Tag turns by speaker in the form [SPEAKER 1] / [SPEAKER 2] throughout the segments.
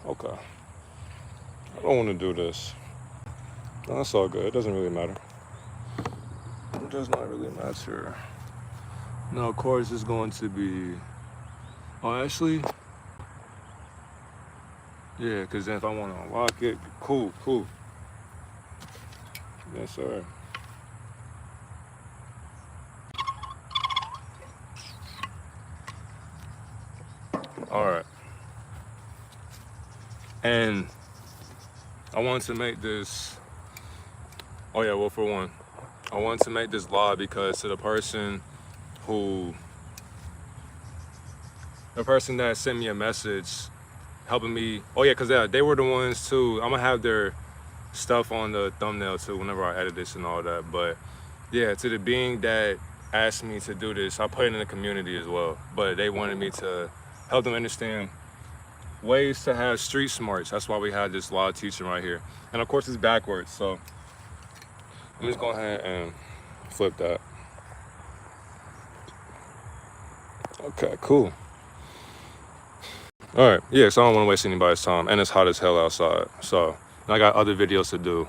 [SPEAKER 1] Okay. I don't want to do this. No, that's all good. It doesn't really matter. It does not really matter. Now, of course, it's going to be... Oh, actually... Yeah, because then if I want to unlock it, cool. Yes, sir. All right. And I wanted to make this... Oh, yeah, well, for one, I wanted to make this live because to the person that sent me a message helping me... Oh, yeah, because they were the ones, too. I'm going to have their stuff on the thumbnail, too, whenever I edit this and all that. But, yeah, to the being that asked me to do this, I put it in the community as well. But they wanted me to help them understand ways to have street smarts. That's why we had this live teaching right here. And, of course, it's backwards, so... Let me just go ahead and flip that. Okay, cool. All right, yeah, so I don't want to waste anybody's time, and it's hot as hell outside, so I got other videos to do.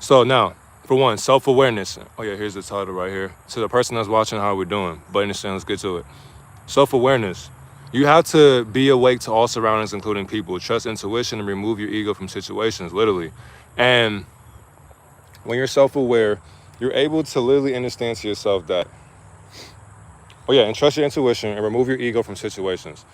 [SPEAKER 1] So now, for one, self-awareness. Oh yeah, here's the title right here. To the person that's watching, how we're doing, but understand, let's get to it. Self-awareness. You have to be awake to all surroundings, including people. Trust intuition and remove your ego from situations, literally. And when you're self-aware, you're able to literally understand to yourself that, oh yeah, and trust your intuition and remove your ego from situations.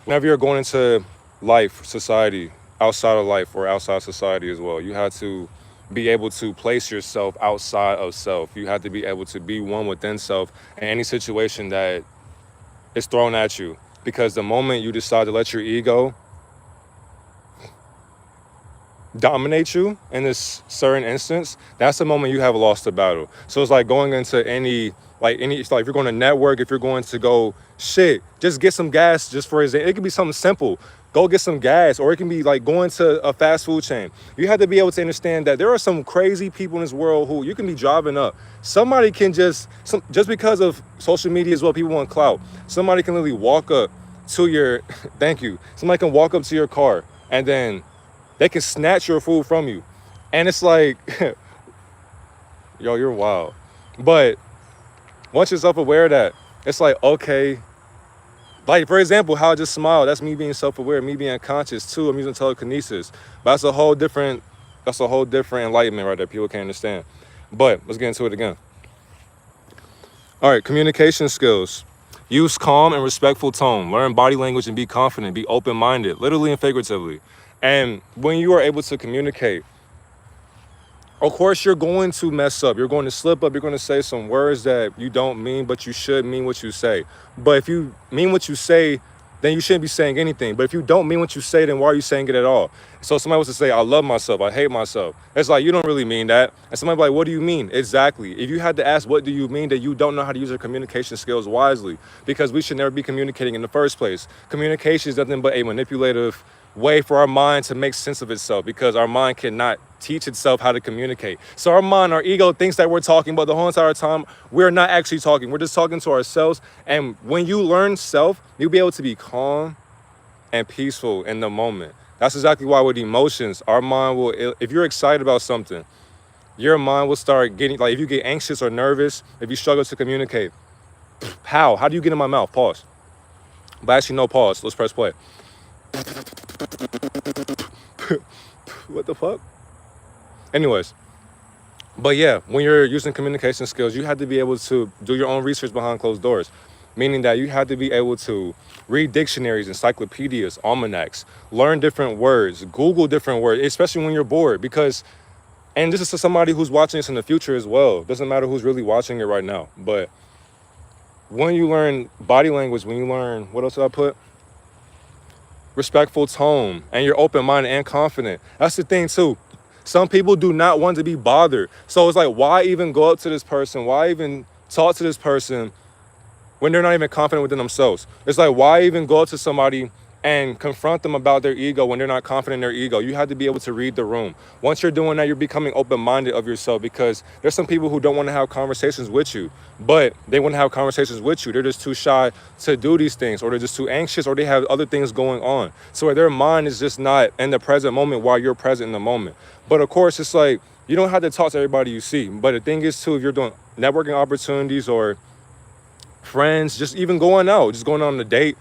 [SPEAKER 1] Whenever you're going into life, society, outside of life or outside society as well, you have to be able to place yourself outside of self. You have to be able to be one within self in any situation that is thrown at you. Because the moment you decide to let your ego dominate you in this certain instance, that's the moment you have lost the battle. So it's like going into it's like if you're going to network, if you're going to go just get some gas, just for example, it could be something simple. Go get some gas, or it can be like going to a fast food chain. You have to be able to understand that there are some crazy people in this world who you can be driving up. Somebody can just because of social media as well, people want clout. Somebody can literally walk up to your, thank you. Somebody can walk up to your car and then they can snatch your food from you. And it's like, yo, you're wild. But once you're self-aware of that, it's like, okay. Like, for example, how I just smiled, that's me being self-aware, me being conscious too. I'm using telekinesis. But that's a whole different enlightenment right there. People can't understand. But let's get into it again. All right, communication skills. Use calm and respectful tone. Learn body language and be confident. Be open-minded, literally and figuratively. And when you are able to communicate, of course, you're going to mess up. You're going to slip up. You're going to say some words that you don't mean, but you should mean what you say. But if you mean what you say, then you shouldn't be saying anything. But if you don't mean what you say, then why are you saying it at all? So somebody was to say, I love myself, I hate myself. It's like, you don't really mean that. And somebody be like, what do you mean? Exactly. If you had to ask, what do you mean, that you don't know how to use your communication skills wisely, because we should never be communicating in the first place. Communication is nothing but a manipulative way for our mind to make sense of itself, because our mind cannot teach itself how to communicate. So our mind, our ego thinks that we're talking, but the whole entire time we're not actually talking. We're just talking to ourselves. And when you learn self, you'll be able to be calm and peaceful in the moment. That's exactly why with emotions, our mind will, if you're excited about something, your mind will start getting, like if you get anxious or nervous, if you struggle to communicate, how do you get in my mouth? Pause. But actually no pause. Let's press play. What the fuck? Anyways, but yeah, when you're using communication skills, you have to be able to do your own research behind closed doors, meaning that you have to be able to read dictionaries, encyclopedias, almanacs, learn different words, Google different words, especially when you're bored, because, and this is to somebody who's watching this in the future as well. Doesn't matter who's really watching it right now, but when you learn body language, when you learn, what else did I put? Respectful tone, and you're open-minded and confident. That's the thing too. Some people do not want to be bothered. So it's like, why even go up to this person? Why even talk to this person when they're not even confident within themselves? It's like, why even go up to somebody and confront them about their ego when they're not confident in their ego. You have to be able to read the room. Once you're doing that, you're becoming open-minded of yourself, because there's some people who don't want to have conversations with you, but they want to have conversations with you. They're just too shy to do these things, or they're just too anxious, or they have other things going on. So their mind is just not in the present moment while you're present in the moment. But of course, it's like, you don't have to talk to everybody you see. But the thing is too, if you're doing networking opportunities or friends, just even going out, just going on a date,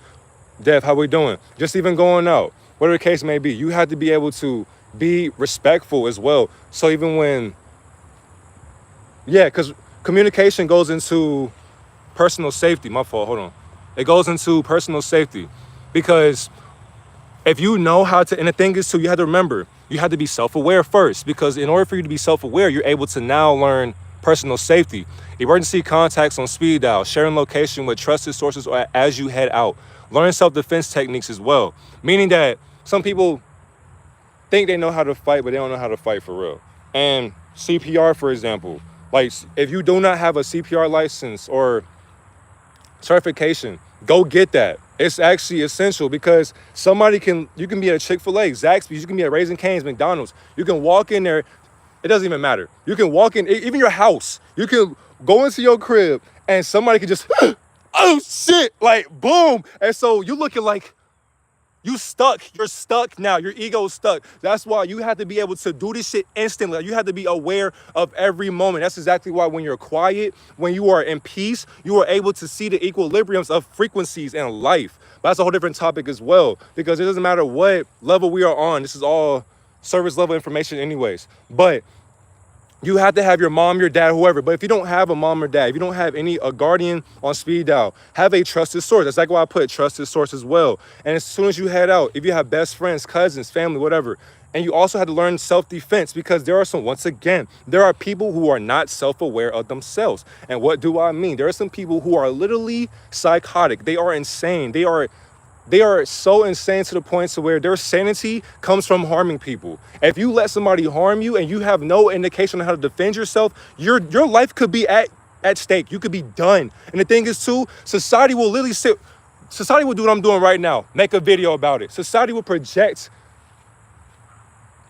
[SPEAKER 1] Dev, how we doing? Just even going out, whatever the case may be, you have to be able to be respectful as well. So even when, yeah, because communication goes into personal safety. My fault, hold on. It goes into personal safety, because if you know how to, and the thing is too, you have to remember, you have to be self-aware first, because in order for you to be self-aware, you're able to now learn personal safety, emergency contacts on speed dial, sharing location with trusted sources or as you head out, learn self-defense techniques as well. Meaning that some people think they know how to fight, but they don't know how to fight for real. And CPR, for example, like if you do not have a CPR license or certification, go get that. It's actually essential, because you can be at a Chick-fil-A, Zaxby's, you can be at Raising Cane's, McDonald's. You can walk in there, it doesn't even matter. You can walk in, even your house, you can go into your crib and somebody can just, oh shit, like boom. And so you're looking like you're stuck now. Your ego's stuck. That's why you have to be able to do this shit instantly. You have to be aware of every moment. That's exactly why when you're quiet, when you are in peace, you are able to see the equilibriums of frequencies in life. But that's a whole different topic as well, because it doesn't matter what level we are on. This is all service level information anyways. But you have to have your mom, your dad, whoever. But if you don't have a mom or dad, if you don't have a guardian on speed dial, have a trusted source. That's like why I put trusted source as well. And as soon as you head out, if you have best friends, cousins, family, whatever, and you also have to learn self-defense, because once again, there are people who are not self-aware of themselves. And what do I mean? There are some people who are literally psychotic. They are insane. They are so insane to the point to where their sanity comes from harming people. If you let somebody harm you and you have no indication on how to defend yourself, your life could be at stake. You could be done. And the thing is too, society will do what I'm doing right now. Make a video about it. Society will project.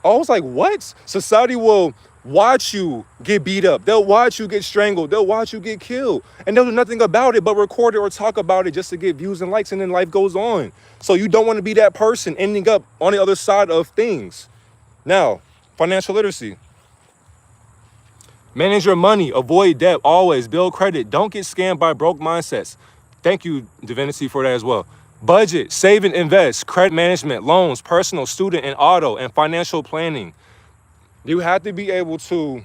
[SPEAKER 1] I was like, what? Society will watch you get beat up. They'll watch you get strangled. They'll watch you get killed. And they'll do nothing about it but record it or talk about it just to get views and likes, and then life goes on. So you don't want to be that person ending up on the other side of things. Now, financial literacy. Manage your money. Avoid debt. Always build credit. Don't get scammed by broke mindsets. Thank you, Divinity, for that as well. Budget, save and invest, credit management, loans, personal, student, and auto, and financial planning. You have to be able to,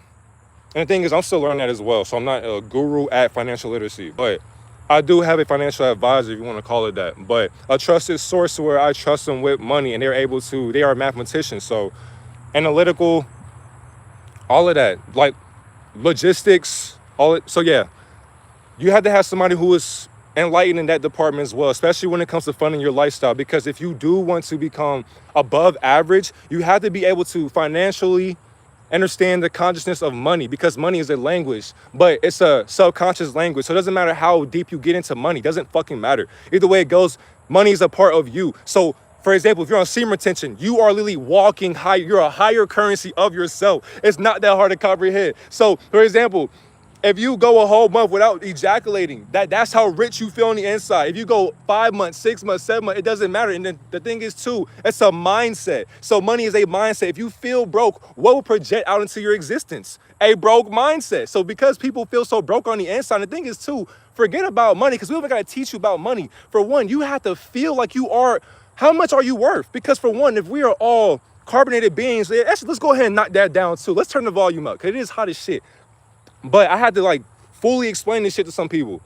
[SPEAKER 1] and the thing is, I'm still learning that as well. So I'm not a guru at financial literacy, but I do have a financial advisor, if you want to call it that. But a trusted source where I trust them with money, and they are mathematicians. So analytical, all of that, like logistics, so yeah, you have to have somebody who is enlightened in that department as well, especially when it comes to funding your lifestyle. Because if you do want to become above average, you have to be able to financially understand the consciousness of money, because money is a language, but it's a subconscious language. So it doesn't matter how deep you get into money. It doesn't fucking matter. Either way it goes, money is a part of you. So for example, if you're on semen retention, you are literally walking higher. You're a higher currency of yourself. It's not that hard to comprehend. So for example, if you go a whole month without ejaculating, that's how rich you feel on the inside. If you go 5 months, 6 months, 7 months, it doesn't matter. And then the thing is too, it's a mindset. So money is a mindset. If you feel broke, what will project out into your existence? A broke mindset. So because people feel so broke on the inside, the thing is too, forget about money, because we don't got to teach you about money. For one, you have to feel like you are, how much are you worth? Because for one, if we are all carbonated beings, let's go ahead and knock that down too. Let's turn the volume up, because it is hot as shit. But I had to fully explain this shit to some people.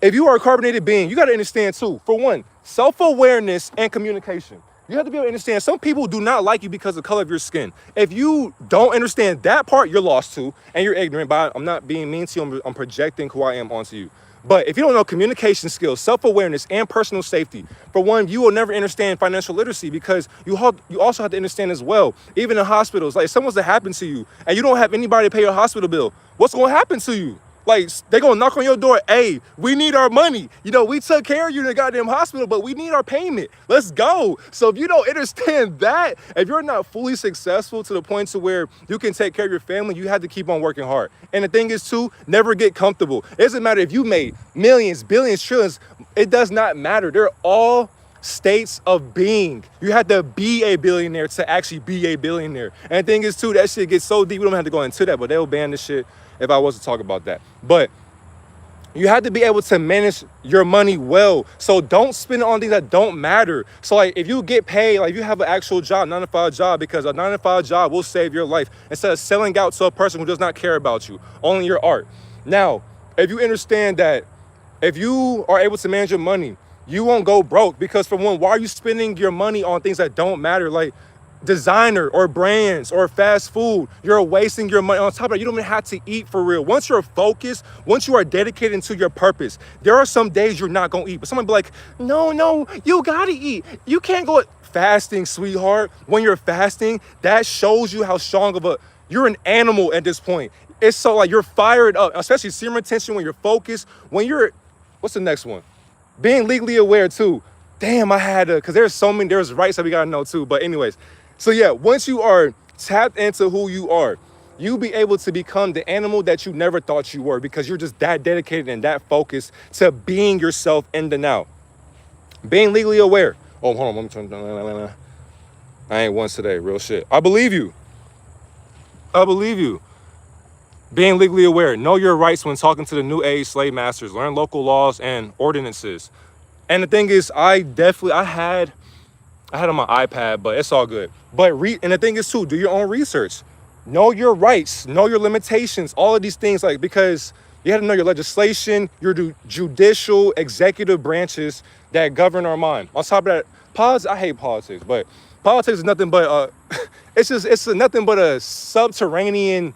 [SPEAKER 1] If you are a carbonated being, you got to understand too, for one, self-awareness and communication. You have to be able to understand some people do not like you because of the color of your skin. If you don't understand that part, you're lost too, and you're ignorant. But I'm not being mean to you. I'm projecting who I am onto you. But if you don't know communication skills, self-awareness, and personal safety, for one, you will never understand financial literacy, because you also have to understand as well, even in hospitals, like if something's to happen to you and you don't have anybody to pay your hospital bill, what's going to happen to you? Like, they gonna knock on your door, hey, we need our money. You know, we took care of you in the goddamn hospital, but we need our payment. Let's go. So if you don't understand that, if you're not fully successful to the point to where you can take care of your family, you have to keep on working hard. And the thing is too, never get comfortable. It doesn't matter if you made millions, billions, trillions. It does not matter. They're all states of being. You have to be a billionaire to actually be a billionaire. And the thing is too, that shit gets so deep, we don't have to go into that, but they'll ban this shit if I was to talk about that. But you have to be able to manage your money well. So don't spend it on things that don't matter. So like if you get paid, like if you have an actual job, 9-to-5 job, because a 9-to-5 job will save your life instead of selling out to a person who does not care about you, only your art. Now, if you understand that if you are able to manage your money, you won't go broke, because for one, why are you spending your money on things that don't matter? Like designer or brands or fast food. You're wasting your money. On top of that, you don't even have to eat for real. Once you're focused, once you are dedicated to your purpose, there are some days you're not gonna eat. But someone be like, no, you gotta eat. You can't go fasting, sweetheart. When you're fasting, that shows you how strong of a, you're an animal at this point. It's so like you're fired up, especially serum retention when you're focused. When you're, what's the next one? Being legally aware too. Damn, I had to, because there's rights that we gotta know too. But anyways, so yeah, once you are tapped into who you are, you'll be able to become the animal that you never thought you were, because you're just that dedicated and that focused to being yourself in the now. Being legally aware. Oh, hold on, let me turn down. I ain't once today, real shit. I believe you. Being legally aware. Know your rights when talking to the new age slave masters. Learn local laws and ordinances. And the thing is, I had on my iPad, but it's all good. But and the thing is too, do your own research. Know your rights, know your limitations, all of these things, like, because you have to know your legislation, your judicial, executive branches that govern our mind. On top of that, I hate politics, but politics is nothing but it's nothing but a subterranean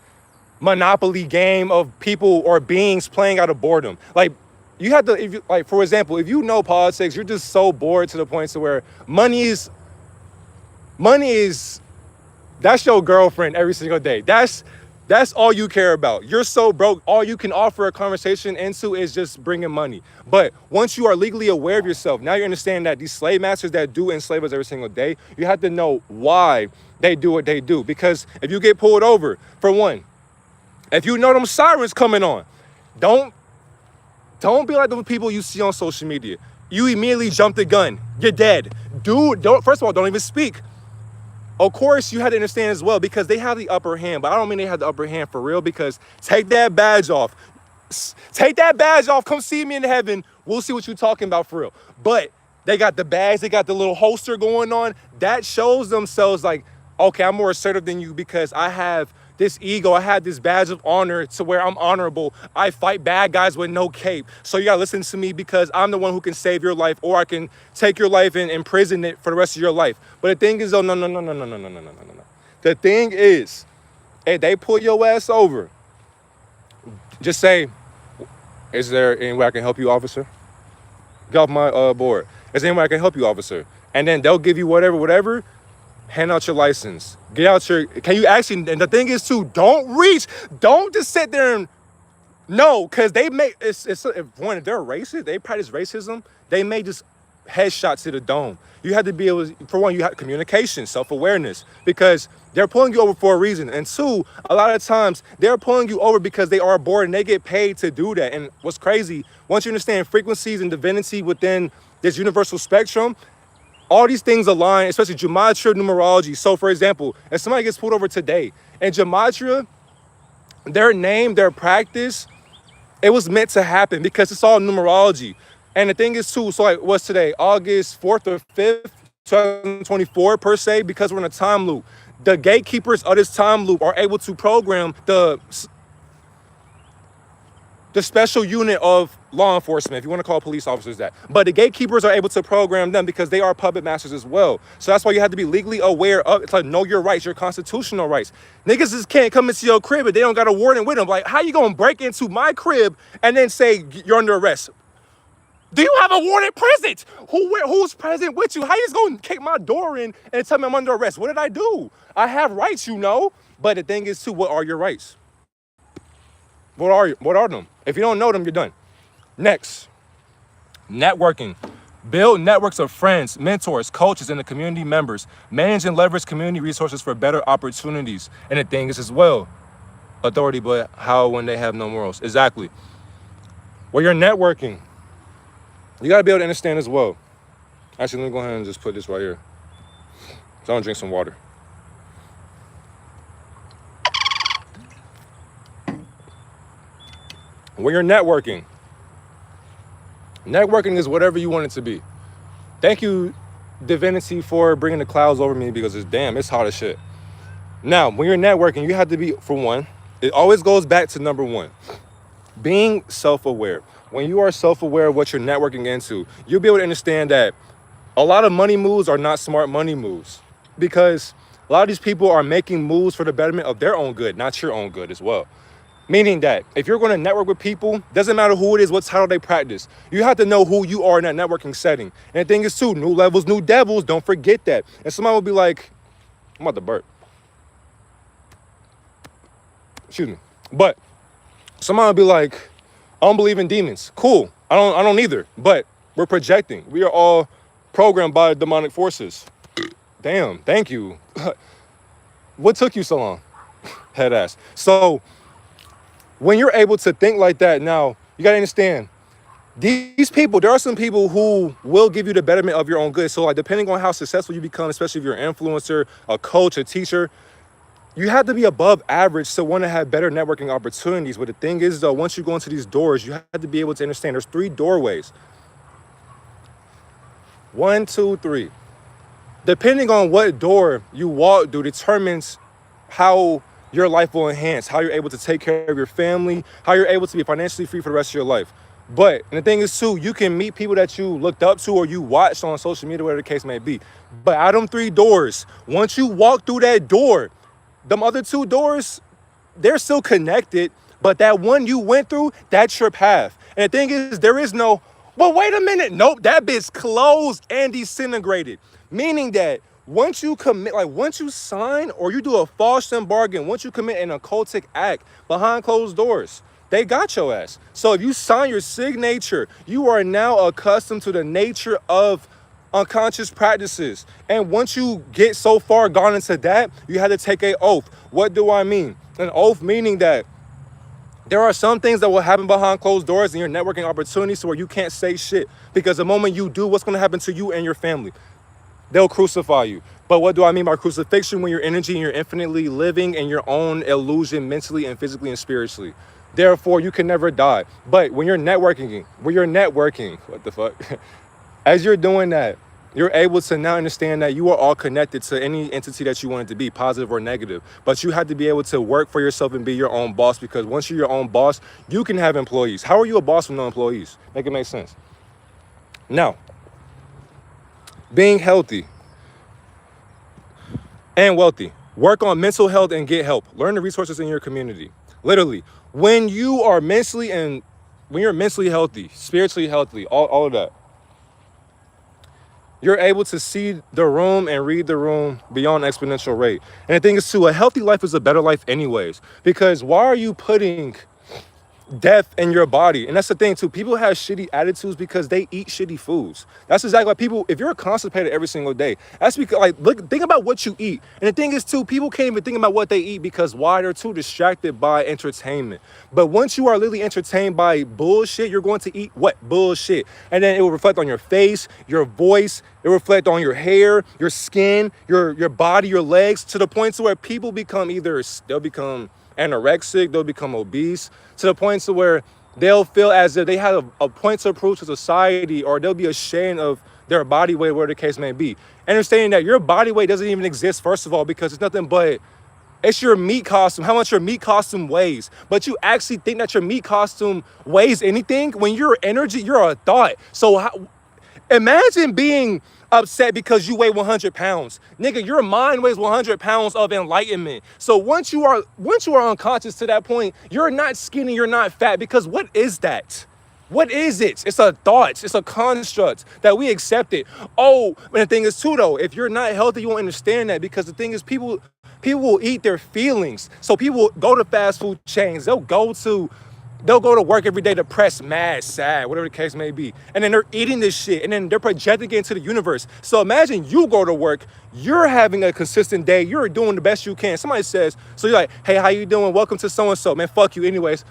[SPEAKER 1] monopoly game of people or beings playing out of boredom. Like, you have to, if you, like, for example, if you know politics, you're just so bored to the point to where money is, that's your girlfriend every single day. That's all you care about. You're so broke, all you can offer a conversation into is just bringing money. But once you are legally aware of yourself, now you understand that these slave masters that do enslave us every single day, you have to know why they do what they do. Because if you get pulled over, for one, if you know them sirens coming on, don't be like those people you see on social media. You immediately jump the gun. You're dead. Dude, first of all, don't even speak. Of course, you had to understand as well, because they have the upper hand. But I don't mean they have the upper hand for real, because take that badge off. Take that badge off. Come see me in heaven. We'll see what you're talking about for real. But they got the badge. They got the little holster going on. That shows themselves like, okay, I'm more assertive than you because I have this ego, I have this badge of honor to where I'm honorable. I fight bad guys with no cape. So you gotta listen to me because I'm the one who can save your life, or I can take your life and imprison it for the rest of your life. But the thing is, no. The thing is, if they pull your ass over, just say, is there any way I can help you, officer? Get off my board. Is there any way I can help you, officer? And then they'll give you whatever. Hand out your license. Get out your, can you actually, and the thing is too, don't just sit there and, no, because they may, if they're racist, they practice racism, they may just headshot to the dome. You have to be able, for one, you have communication, self-awareness, because they're pulling you over for a reason. And two, a lot of times they're pulling you over because they are bored and they get paid to do that. And what's crazy, once you understand frequencies and divinity within this universal spectrum, all these things align, especially gematria, numerology. So for example, if somebody gets pulled over today, in gematria, their name, their practice, it was meant to happen because it's all numerology. And the thing is too, so like what's today, August 4th or 5th, 2024 per se, because we're in a time loop. The gatekeepers of this time loop are able to program the special unit of law enforcement, if you want to call police officers that. But the gatekeepers are able to program them because they are puppet masters as well. So that's why you have to be legally aware of, it's like, know your rights, your constitutional rights. Niggas just can't come into your crib and they don't got a warrant with them. Like, how you gonna break into my crib and then say you're under arrest? Do you have a warrant present? Who's present with you? How you just gonna kick my door in and tell me I'm under arrest? What did I do? I have rights, you know. But the thing is too, what are your rights? What are them? If you don't know them, you're done. Next, networking. Build networks of friends, mentors, coaches, and the community members. Manage and leverage community resources for better opportunities. And the thing is as well, authority, but how when they have no morals? Exactly. When you're networking, you got to be able to understand as well. Actually, let me go ahead and just put this right here. So I'm gonna drink some water. When you're networking is whatever you want it to be. Thank you, divinity, for bringing the clouds over me because it's hot as shit. Now, when you're networking, you have to be, for one, it always goes back to number one, being self-aware. When you are self-aware of what you're networking into, you'll be able to understand that a lot of money moves are not smart money moves because a lot of these people are making moves for the betterment of their own good, not your own good as well. Meaning that if you're going to network with people, doesn't matter who it is, what title they practice, you have to know who you are in that networking setting. And the thing is too, new levels, new devils, don't forget that. And somebody will be like, I'm about to burp. Excuse me. But somebody will be like, I don't believe in demons. Cool. I don't either. But we're projecting. We are all programmed by demonic forces. Damn, thank you. What took you so long? Head ass. So when you're able to think like that, now you gotta understand, these people, there are some people who will give you the betterment of your own good. So like depending on how successful you become, especially if you're an influencer, a coach, a teacher, you have to be above average to want to have better networking opportunities. But the thing is though, once you go into these doors, you have to be able to understand there's 3 doorways. 1, 2, 3. Depending on what door you walk through determines how your life will enhance, how you're able to take care of your family, how you're able to be financially free for the rest of your life. But, and the thing is too, you can meet people that you looked up to or you watched on social media, whatever the case may be. But out of them 3 doors, once you walk through that door, them other 2 doors, they're still connected, but that one you went through, that's your path. And the thing is, there is no, well, wait a minute. Nope, that bitch closed and disintegrated. Meaning that once you commit, like once you sign or you do a false bargain, once you commit an occultic act behind closed doors, they got your ass. So if you sign your signature, you are now accustomed to the nature of unconscious practices. And once you get so far gone into that, you have to take an oath. What do I mean? An oath meaning that there are some things that will happen behind closed doors in your networking opportunities where you can't say shit. Because the moment you do, what's going to happen to you and your family? They'll crucify you. But what do I mean by crucifixion? When your energy and you're infinitely living in your own illusion mentally and physically and spiritually. Therefore, you can never die. But when you're networking, what the fuck? As you're doing that, you're able to now understand that you are all connected to any entity that you want it to be, positive or negative. But you have to be able to work for yourself and be your own boss, because once you're your own boss, you can have employees. How are you a boss with no employees? Make it make sense. Now, being healthy and wealthy. Work on mental health and get help. Learn the resources in your community. Literally, when you're mentally healthy, spiritually healthy, all of that, you're able to see the room and read the room beyond exponential rate. And the thing is too, a healthy life is a better life anyways. Because why are you putting death in your body? And that's the thing too, people have shitty attitudes because they eat shitty foods. That's exactly why people, if you're constipated every single day, that's because, like, look, think about what you eat. And the thing is too, people can't even think about what they eat because why? They're too distracted by entertainment. But once you are literally entertained by bullshit, you're going to eat what? Bullshit. And then it will reflect on your face, your voice, it will reflect on your hair, your skin, your body, your legs, to the point to where people become they'll become anorexic, they'll become obese, to the point to where they'll feel as if they have a point to prove to society, or they'll be ashamed of their body weight, whatever the case may be. Understanding that your body weight doesn't even exist, first of all, because it's nothing but, it's your meat costume, how much your meat costume weighs. But you actually think that your meat costume weighs anything when your energy, you're a thought. So imagine being upset because you weigh 100 pounds. Nigga, your mind weighs 100 pounds of enlightenment. So once you are unconscious to that point, you're not skinny, you're not fat, because what is that? What is it? It's a thought. It's a construct that we accept it. Oh, and the thing is too though, if you're not healthy, you won't understand that, because the thing is people will eat their feelings. So people go to fast food chains. They'll go to They'll go to work every day depressed, mad, sad, whatever the case may be. And then they're eating this shit and then they're projecting it into the universe. So imagine you go to work, you're having a consistent day, you're doing the best you can. Somebody says, so you're like, hey, how you doing? Welcome to so-and-so. Man, fuck you anyways.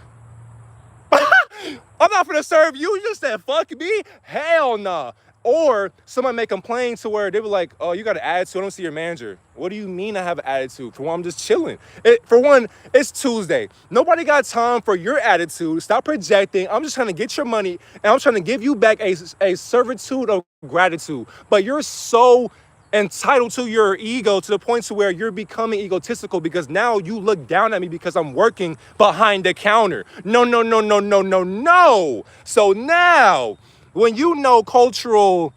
[SPEAKER 1] I'm not gonna serve you. You just said fuck me? Hell nah. Or somebody may complain to where they were like, oh, you got an attitude. I don't see your manager. What do you mean I have an attitude? For one, I'm just chilling. For one, it's Tuesday. Nobody got time for your attitude. Stop projecting. I'm just trying to get your money and I'm trying to give you back a servitude of gratitude. But you're so entitled to your ego to the point to where you're becoming egotistical because now you look down at me because I'm working behind the counter. No, no, no, no, no, no, no. So now, when you know cultural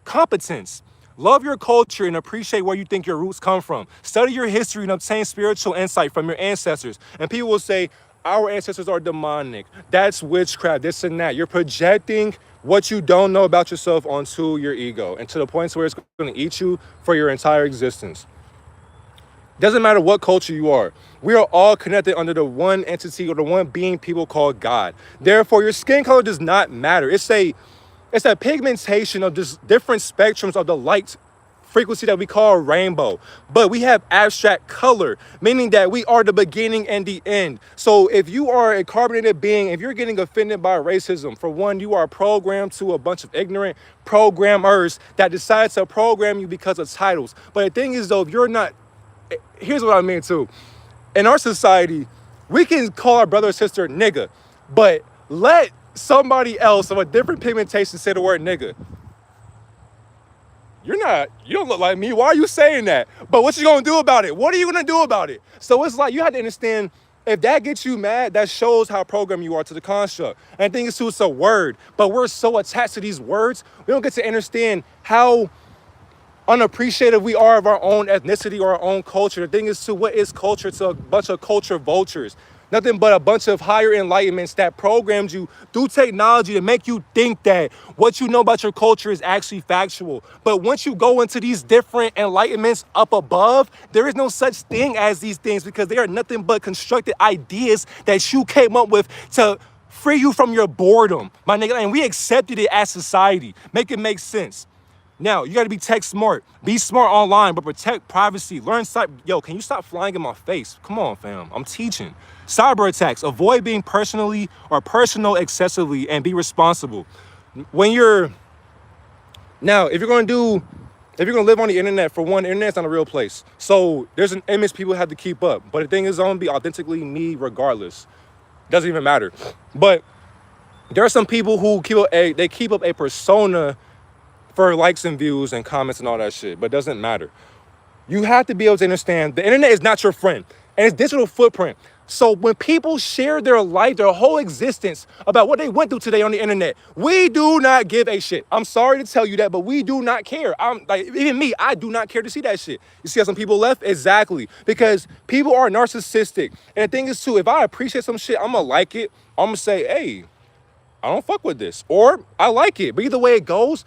[SPEAKER 1] competence, love your culture and appreciate where you think your roots come from. Study your history and obtain spiritual insight from your ancestors. And people will say, our ancestors are demonic. That's witchcraft, this and that. You're projecting what you don't know about yourself onto your ego and to the point where it's going to eat you for your entire existence. Doesn't matter what culture you are. We are all connected under the one entity or the one being people call God. Therefore, your skin color does not matter. It's a pigmentation of just different spectrums of the light frequency that we call rainbow. But we have abstract color, meaning that we are the beginning and the end. So if you are a carbonated being, if you're getting offended by racism, for one, you are programmed to a bunch of ignorant programmers that decide to program you because of titles. But the thing is though, if you're not, here's what I mean too. In our society, we can call our brother or sister nigga, but let somebody else of a different pigmentation say the word nigga. You don't look like me. Why are you saying that? But what you gonna do about it? What are you gonna do about it? So it's like, you have to understand, if that gets you mad, that shows how programmed you are to the construct. And the thing is too, it's a word, but we're so attached to these words, we don't get to understand how unappreciative we are of our own ethnicity or our own culture. The thing is too, what is culture to a bunch of culture vultures? Nothing but a bunch of higher enlightenments that programmed you through technology to make you think that what you know about your culture is actually factual. But once you go into these different enlightenments up above, there is no such thing as these things because they are nothing but constructed ideas that you came up with to free you from your boredom, my nigga. And we accepted it as society. Make it make sense. Now, you gotta be tech smart. Be smart online, but protect privacy. Learn Yo, can you stop flying in my face? Come on, fam. I'm teaching. Cyber attacks. Avoid being personal excessively and be responsible. If you're gonna live on the internet, for one, the internet's not a real place. So there's an image people have to keep up. But the thing is, I'm gonna be authentically me regardless. Doesn't even matter. But there are some people who keep up a persona for likes and views and comments and all that shit, but it doesn't matter. You have to be able to understand the internet is not your friend and it's digital footprint. So when people share their life, their whole existence about what they went through today on the internet, we do not give a shit. I'm sorry to tell you that, but we do not care. I'm like, even me, I do not care to see that shit. You see how some people left? Exactly. Because people are narcissistic. And the thing is too, if I appreciate some shit, I'm gonna like it. I'm gonna say, hey, I don't fuck with this. Or I like it. But either way it goes,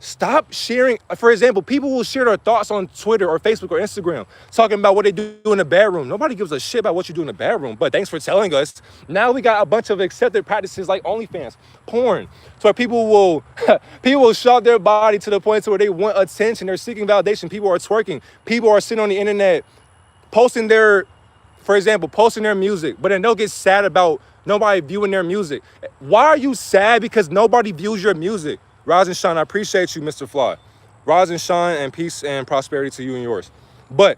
[SPEAKER 1] stop sharing. For example, people will share their thoughts on Twitter or Facebook or Instagram, talking about what they do in the bedroom. Nobody gives a shit about what you do in the bedroom, but thanks for telling us. Now we got a bunch of accepted practices like OnlyFans, porn. So people will shove their body to the point to where they want attention. They're seeking validation. People are twerking. People are sitting on the internet posting their music, but then they'll get sad about nobody viewing their music. Why are you sad because nobody views your music? Rise and shine. I appreciate you, Mr. Fly. Rise and shine, and peace and prosperity to you and yours. But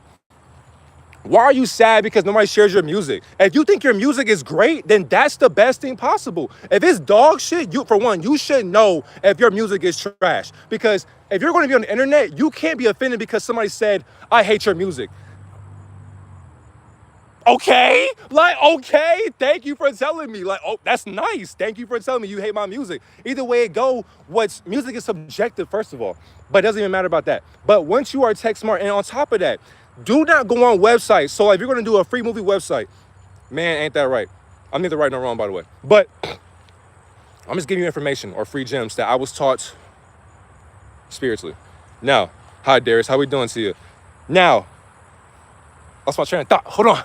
[SPEAKER 1] why are you sad because nobody shares your music? If you think your music is great, then that's the best thing possible. If it's dog shit, you should know if your music is trash. Because if you're going to be on the internet, you can't be offended because somebody said, I hate your music. Okay, thank you for telling me. Like, oh, that's nice. Thank you for telling me you hate my music. Either way it go, music is subjective, first of all, but it doesn't even matter about that. But once you are tech smart, and on top of that, do not go on websites. So if you're gonna do a free movie website, man, ain't that right? I'm neither right nor wrong, by the way. But I'm just giving you information or free gems that I was taught spiritually. Now, hi Darius, how we doing to you? Now, that's my train of thought. Hold on.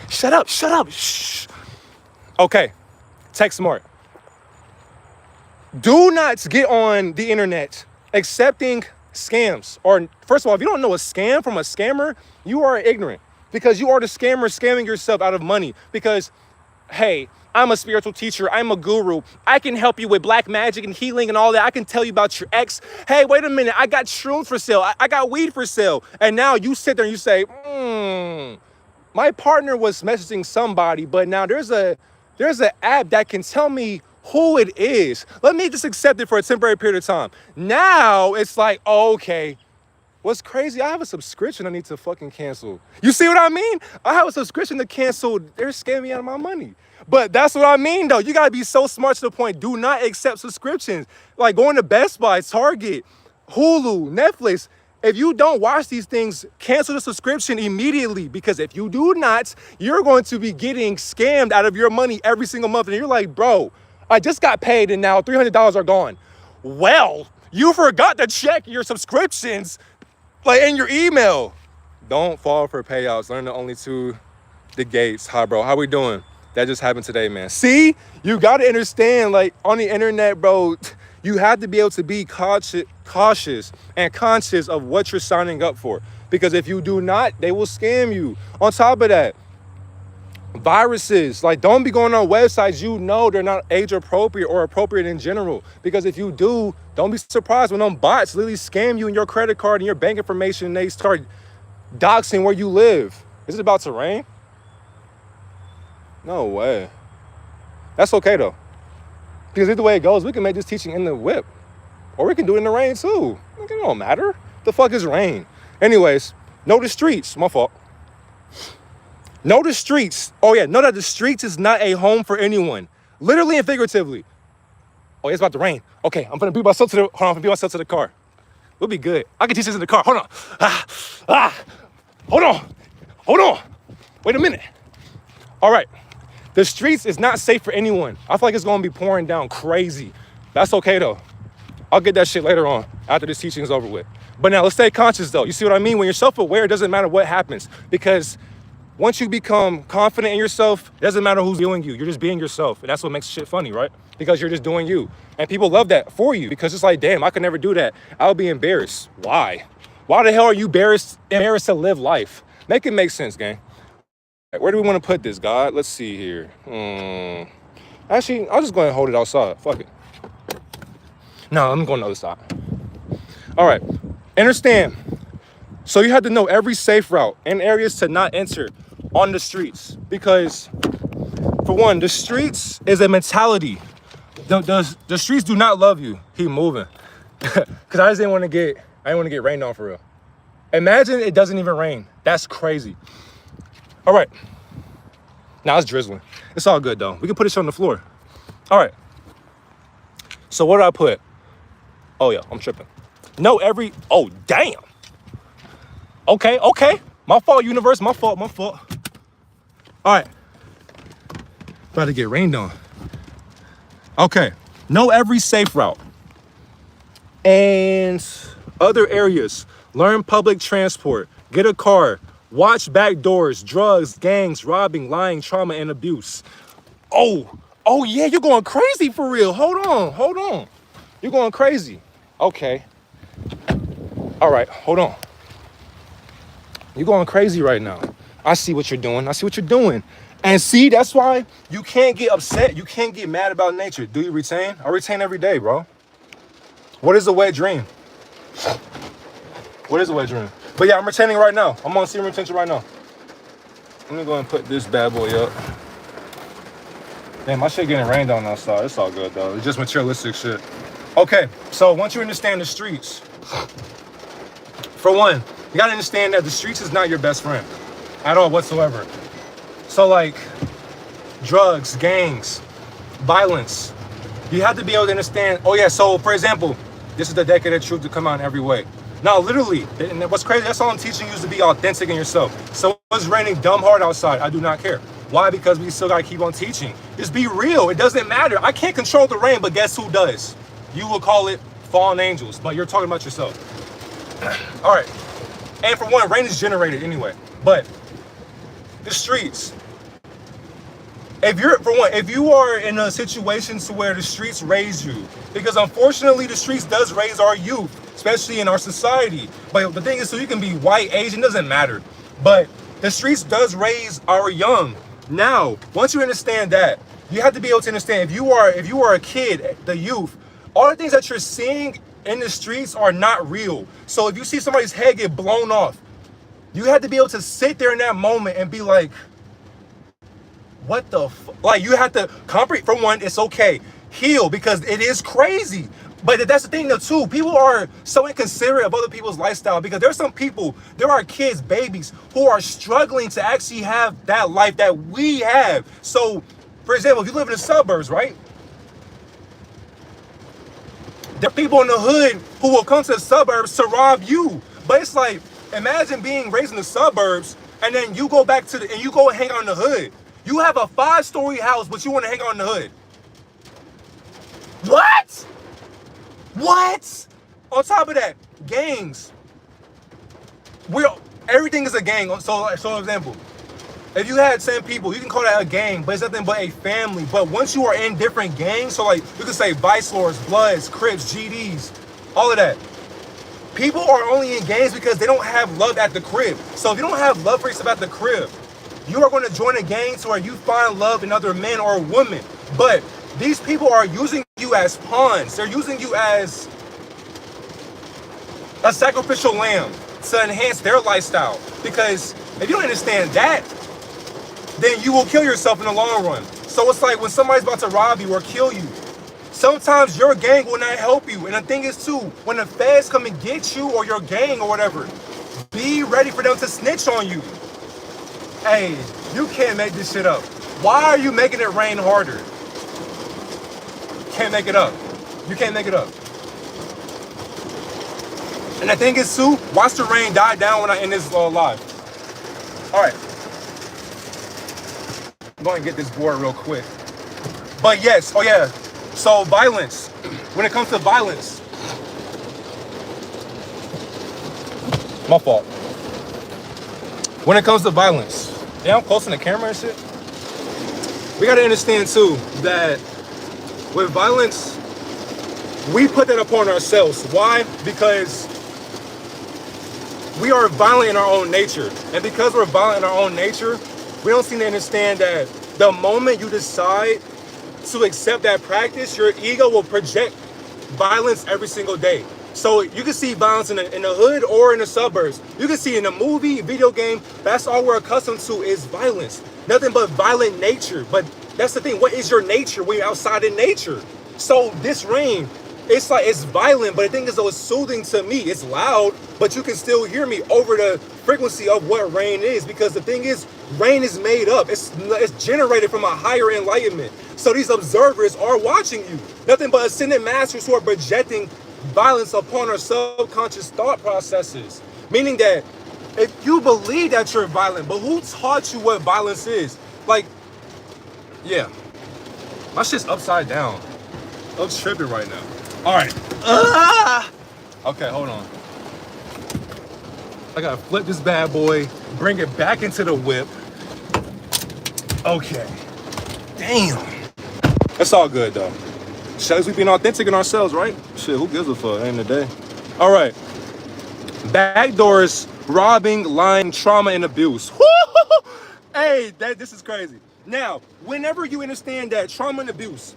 [SPEAKER 1] Shut up. Shh. Okay. Text smart. Do not get on the internet accepting scams. Or first of all, if you don't know a scam from a scammer, you are ignorant, because you are the scammer scamming yourself out of money. Because, hey, I'm a spiritual teacher, I'm a guru, I can help you with black magic and healing and all that. I can tell you about your ex. Hey, wait a minute, I got shrooms for sale, I got weed for sale. And now you sit there and you say, my partner was messaging somebody, but now there's an app that can tell me who it is. Let me just accept it for a temporary period of time. Now it's like, oh, okay. What's crazy, I have a subscription I need to fucking cancel. You see what I mean? I have a subscription to cancel. They're scamming me out of my money. But that's what I mean, though. You gotta be so smart to the point. Do not accept subscriptions. Like going to Best Buy, Target, Hulu, Netflix. If you don't watch these things, cancel the subscription immediately, because if you do not, you're going to be getting scammed out of your money every single month. And you're like, bro, I just got paid and now $300 are gone. Well, you forgot to check your subscriptions, like in your email. Don't fall for payouts. Learn the only two, the gates. Hi, bro. How we doing? That just happened today, man. See, you got to understand, like on the internet, bro, you have to be able to be cautious and conscious of what you're signing up for. Because if you do not, they will scam you. On top of that, viruses, like don't be going on websites you know they're not age appropriate or appropriate in general. Because if you do, don't be surprised when them bots literally scam you in your credit card and your bank information and they start doxing where you live. Is it about to rain? No way. That's okay though. Because either way it goes, we can make this teaching in the whip. Or we can do it in the rain too. It don't matter. The fuck is rain? Anyways, know the streets. My fault. Know the streets. Oh yeah, know that the streets is not a home for anyone. Literally and figuratively. Oh, it's about to rain. Okay, I'm gonna beat myself to the car. We'll be good. I can teach this in the car. Hold on. Hold on. Wait a minute. All right. The streets is not safe for anyone. I feel like it's gonna be pouring down crazy. That's okay though. I'll get that shit later on after this teaching is over with. But now let's stay conscious though. You see what I mean? When you're self-aware, it doesn't matter what happens, because once you become confident in yourself, it doesn't matter who's viewing you. You're just being yourself. And that's what makes shit funny, right? Because you're just doing you. And people love that for you, because it's like, damn, I could never do that. I'll be embarrassed. Why? Why the hell are you embarrassed to live life? Make it make sense, gang. Where do we want to put this, God? Let's see here. Actually, I'll just go ahead and hold it outside. Fuck it. No, I'm going to the other side. All right. Understand. So you have to know every safe route and areas to not enter on the streets. Because, for one, the streets is a mentality. The streets do not love you. Keep moving. Because I didn't want to get rained on for real. Imagine it doesn't even rain. That's crazy. All right. Now it's drizzling. It's all good though. We can put this on the floor. All right. So what did I put? Oh yeah, I'm tripping. Oh damn. Okay. My fault, universe. My fault. All right. About to get rained on. Okay. Know every safe route and other areas. Learn public transport. Get a car. Watch back doors, drugs, gangs, robbing, lying, trauma, and abuse. Oh yeah, you're going crazy for real. Hold on. You're going crazy. Okay. All right, hold on. You're going crazy right now. I see what you're doing. And see, that's why you can't get upset. You can't get mad about nature. Do you retain? I retain every day, bro. What is a wet dream? But yeah, I'm retaining right now. I'm on serum retention right now. Let me go and put this bad boy up. Damn, my shit getting rained on outside. It's all good though. It's just materialistic shit. Okay, so once you understand the streets, for one, you gotta understand that the streets is not your best friend at all whatsoever. So like drugs, gangs, violence, you have to be able to understand. Oh yeah, so for example, this is the decade of truth to come out in every way. No, literally, and what's crazy, that's all I'm teaching you is to be authentic in yourself. So it's raining dumb hard outside, I do not care. Why? Because we still gotta keep on teaching. Just be real, it doesn't matter. I can't control the rain, but guess who does? You will call it fallen angels, but you're talking about yourself. All right, and for one, rain is generated anyway, but the streets, if you are in a situation to where the streets raise you, because unfortunately the streets does raise our youth, especially in our society. But the thing is, so you can be white, Asian, doesn't matter. But the streets does raise our young. Now, once you understand that, you have to be able to understand if you are a kid, the youth, all the things that you're seeing in the streets are not real. So if you see somebody's head get blown off, you have to be able to sit there in that moment and be like, what the like, you have to comprehend. For one, it's okay, heal, because it is crazy. But that's the thing though too, people are so inconsiderate of other people's lifestyle, because there's some people, there are kids, babies, who are struggling to actually have that life that we have. So for example, if you live in the suburbs, right, there are people in the hood who will come to the suburbs to rob you. But it's like, imagine being raised in the suburbs and then you go back to and you go and hang out in the hood. You have a 5-story house, but you want to hang out in the hood. What? What? On top of that, gangs. Everything is a gang. So for example, if you had 10 people, you can call that a gang, but it's nothing but a family. But once you are in different gangs, so like you can say Vice Lords, Bloods, Crips, GDs, all of that. People are only in gangs because they don't have love at the crib. So if you don't have love for yourself at the crib, you are going to join a gang to where you find love in other men or women. But these people are using you as pawns. They're using you as a sacrificial lamb to enhance their lifestyle. Because if you don't understand that, then you will kill yourself in the long run. So it's like when somebody's about to rob you or kill you, sometimes your gang will not help you. And the thing is too, when the feds come and get you or your gang or whatever, be ready for them to snitch on you. Hey, you can't make this shit up. Why are you making it rain harder? Can't make it up. You can't make it up. And the thing is too, watch the rain die down when I end this live. All right. I'm going to get this board real quick. But yes, oh yeah. So violence. When it comes to violence. My fault. When it comes to violence. Yeah, I'm close to the camera and shit. We got to understand too that with violence, we put that upon ourselves. Why? Because we are violent in our own nature. And because we're violent in our own nature, we don't seem to understand that the moment you decide to accept that practice, your ego will project violence every single day. So you can see violence in the hood or in the suburbs. You can see in a movie, video game. That's all we're accustomed to is violence. Nothing but violent nature. But that's the thing. What is your nature when you're outside in nature? So this rain, it's like it's violent, but the thing is though, it's soothing to me. It's loud, but you can still hear me over the frequency of what rain is, because the thing is, rain is made up. It's generated from a higher enlightenment. So these observers are watching you. Nothing but ascended masters who are projecting violence upon our subconscious thought processes. Meaning that if you believe that you're violent, but who taught you what violence is? Like, yeah, my shit's upside down. I'm tripping right now. All right. Okay, hold on. I gotta flip this bad boy, bring it back into the whip. Okay. Damn. That's all good though. Shows we being authentic in ourselves, right? Shit, who gives a fuck at the end of the day? All right. Backdoors, robbing, lying, trauma, and abuse. Hey, this is crazy. Now, whenever you understand that trauma and abuse,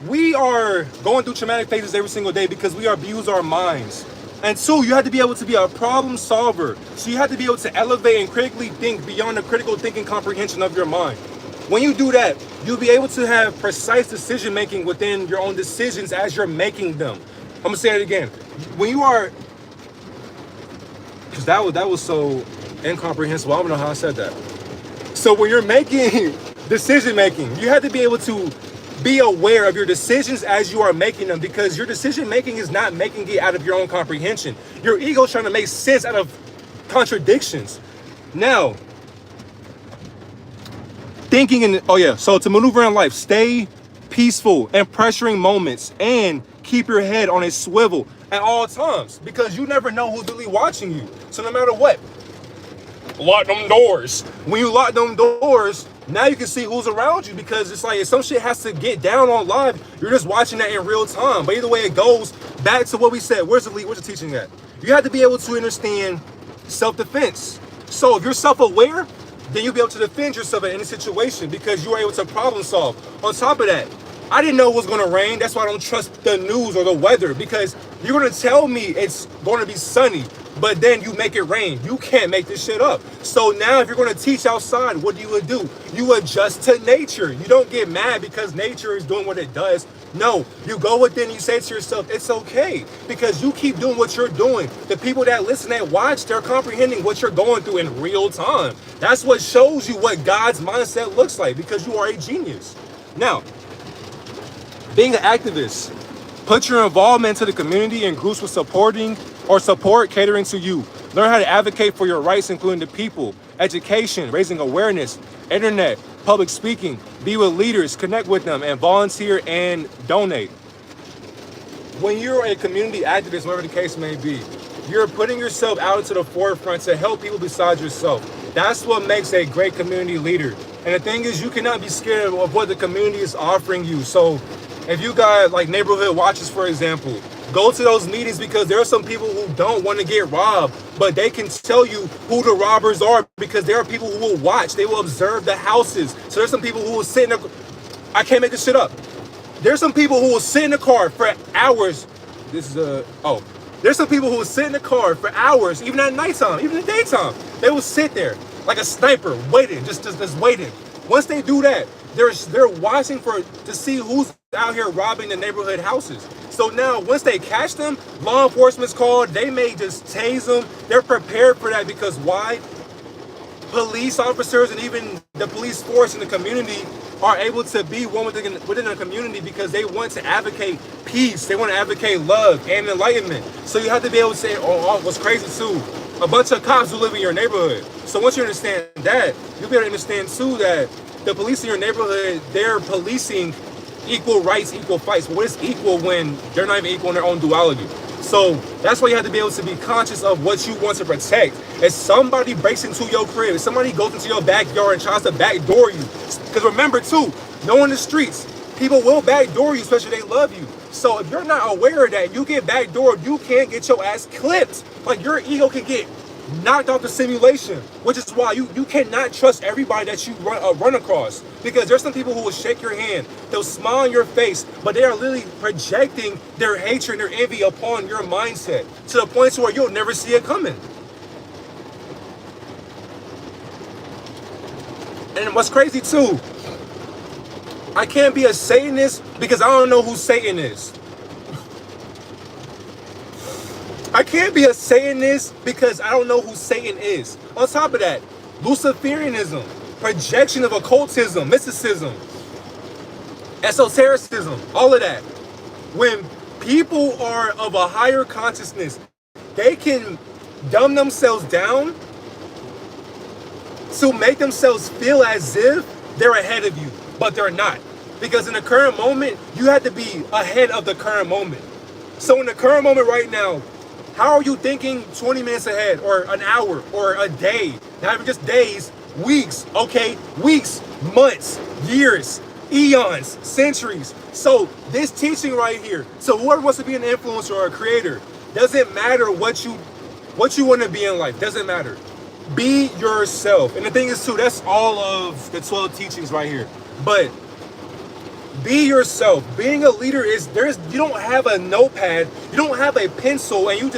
[SPEAKER 1] we are going through traumatic phases every single day because we abuse our minds. And two, you have to be able to be a problem solver. So you have to be able to elevate and critically think beyond the critical thinking comprehension of your mind. When you do that, you'll be able to have precise decision making within your own decisions as you're making them. I'm gonna say it again. When you are, because that was so incomprehensible. I don't know how I said that. So when you're making decision making, you have to be able to be aware of your decisions as you are making them, because your decision making is not making it out of your own comprehension. Your ego is trying to make sense out of contradictions. Now, thinking in, so to maneuver in life, stay peaceful in pressuring moments and keep your head on a swivel at all times, because you never know who's really watching you. So no matter what, lock them doors. When you lock them doors, Now you can see who's around you, because it's like if some shit has to get down on live, you're just watching that in real time. But either way it goes, back to what we said. Where's the teaching at? You have to be able to understand self-defense. So if you're self-aware, then you'll be able to defend yourself in any situation because you are able to problem solve. On top of that, I didn't know it was going to rain. That's why I don't trust the news or the weather, because you're going to tell me it's going to be sunny, but then you make it rain. You can't make this shit up. So now if you're going to teach outside, what do? You adjust to nature. You don't get mad because nature is doing what it does. No, you go within and you say to yourself, it's okay, because you keep doing what you're doing. The people that listen and watch, they're comprehending what you're going through in real time. That's what shows you what God's mindset looks like, because you are a genius. Now, being an activist, put your involvement into the community in groups with support catering to you. Learn how to advocate for your rights, including the people, education, raising awareness, internet, public speaking. Be with leaders, connect with them, and volunteer and donate. When you're a community activist, whatever the case may be, you're putting yourself out into the forefront to help people besides yourself. That's what makes a great community leader. And the thing is, you cannot be scared of what the community is offering you. So if you got like neighborhood watches, for example, go to those meetings, because there are some people who don't want to get robbed, but they can tell you who the robbers are, because there are people who will watch. They will observe the houses. So there's some people who will sit in I can't make this shit up. There's some people who will sit in the car for hours. There's some people who will sit in the car for hours, even at nighttime, even in the daytime. They will sit there like a sniper, waiting, just waiting. Once they do that, they're watching to see who's out here robbing the neighborhood houses. So now, once they catch them, law enforcement's called. They may just tase them. They're prepared for that, because why? Police officers and even the police force in the community are able to be one within a community, because they want to advocate peace. They want to advocate love and enlightenment. So you have to be able to say, what's crazy too, a bunch of cops who live in your neighborhood. So once you understand that, you'll be able to understand too that the police in your neighborhood, they're policing equal rights, equal fights. But what is equal when they're not even equal in their own duality? So that's why you have to be able to be conscious of what you want to protect. If somebody breaks into your crib, if somebody goes into your backyard and tries to backdoor you, because remember too, knowing the streets, people will backdoor you, especially if they love you. So if you're not aware of that, you get backdoored, you can't get your ass clipped. Like your ego can get knocked off the simulation, which is why you cannot trust everybody that you run across, because there's some people who will shake your hand, they'll smile on your face, but they are literally projecting their hatred and their envy upon your mindset to the point to where you'll never see it coming. And what's crazy too, I can't be a Satanist because I don't know who Satan is. I can't be a Satanist because I don't know who Satan is. On top of that, Luciferianism, projection of occultism, mysticism, esotericism, all of that. When people are of a higher consciousness, they can dumb themselves down to make themselves feel as if they're ahead of you, but they're not. Because in the current moment, you have to be ahead of the current moment. So in the current moment right now, how are you thinking 20 minutes ahead, or an hour, or a day? Not even just days, weeks, okay? Weeks, months, years, eons, centuries. So this teaching right here, so whoever wants to be an influencer or a creator, doesn't matter what you want to be in life, doesn't matter. Be yourself. And the thing is too, that's all of the 12 teachings right here. But be yourself. Being a leader is, you don't have a notepad, you don't have a pencil, and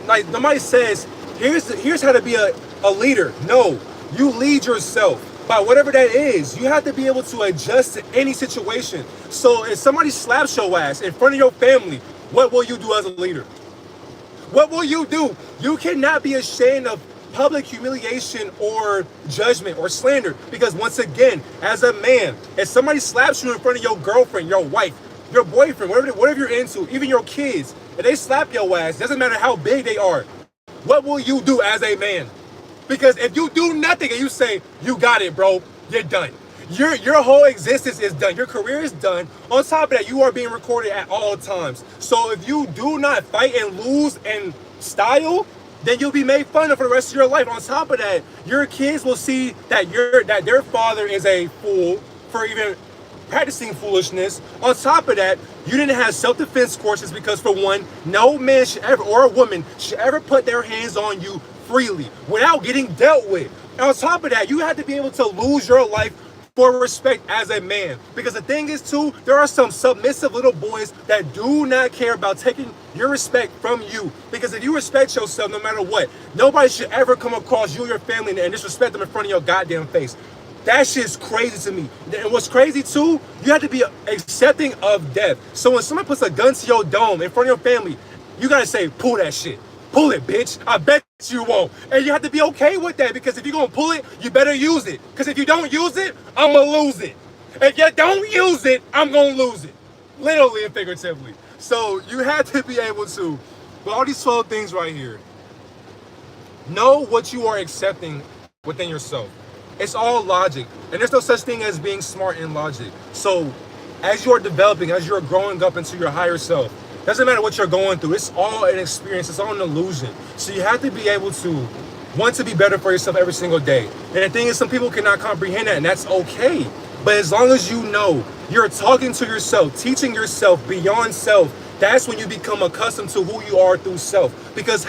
[SPEAKER 1] like nobody says, here's how to be a leader. No, you lead yourself by whatever that is. You have to be able to adjust to any situation. So if somebody slaps your ass in front of your family, what will you do as a leader? What will you do? You cannot be ashamed of public humiliation or judgment or slander, because once again, as a man, if somebody slaps you in front of your girlfriend, your wife, your boyfriend, whatever you're into, even your kids, if they slap your ass, doesn't matter how big they are, what will you do as a man? Because if you do nothing and you say, you got it, bro, you're done. Your whole existence is done. Your career is done. On top of that, you are being recorded at all times. So if you do not fight and lose in style, then you'll be made fun of for the rest of your life. On top of that, your kids will see that their father is a fool for even practicing foolishness. On top of that, you didn't have self-defense courses because, for one, no man should ever, or a woman should ever put their hands on you freely without getting dealt with. And on top of that, you had to be able to lose your life for respect as a man. Because the thing is too, there are some submissive little boys that do not care about taking your respect from you. Because if you respect yourself no matter what, nobody should ever come across you or your family and disrespect them in front of your goddamn face. That shit's crazy to me. And what's crazy too, you have to be accepting of death. So when somebody puts a gun to your dome in front of your family, you gotta say, pull that shit. Pull it, bitch. I bet you won't. And you have to be okay with that, because if you're gonna pull it, you better use it. Because if you don't use it, I'm gonna lose it. If you don't use it, I'm gonna lose it. Literally and figuratively. So you have to be able to, with all these 12 things right here, know what you are accepting within yourself. It's all logic. And there's no such thing as being smart in logic. So as you're developing, as you're growing up into your higher self, doesn't matter what you're going through. It's all an experience. It's all an illusion. So you have to be able to want to be better for yourself every single day. And the thing is, some people cannot comprehend that, and that's okay. But as long as you know you're talking to yourself, teaching yourself beyond self, that's when you become accustomed to who you are through self. Because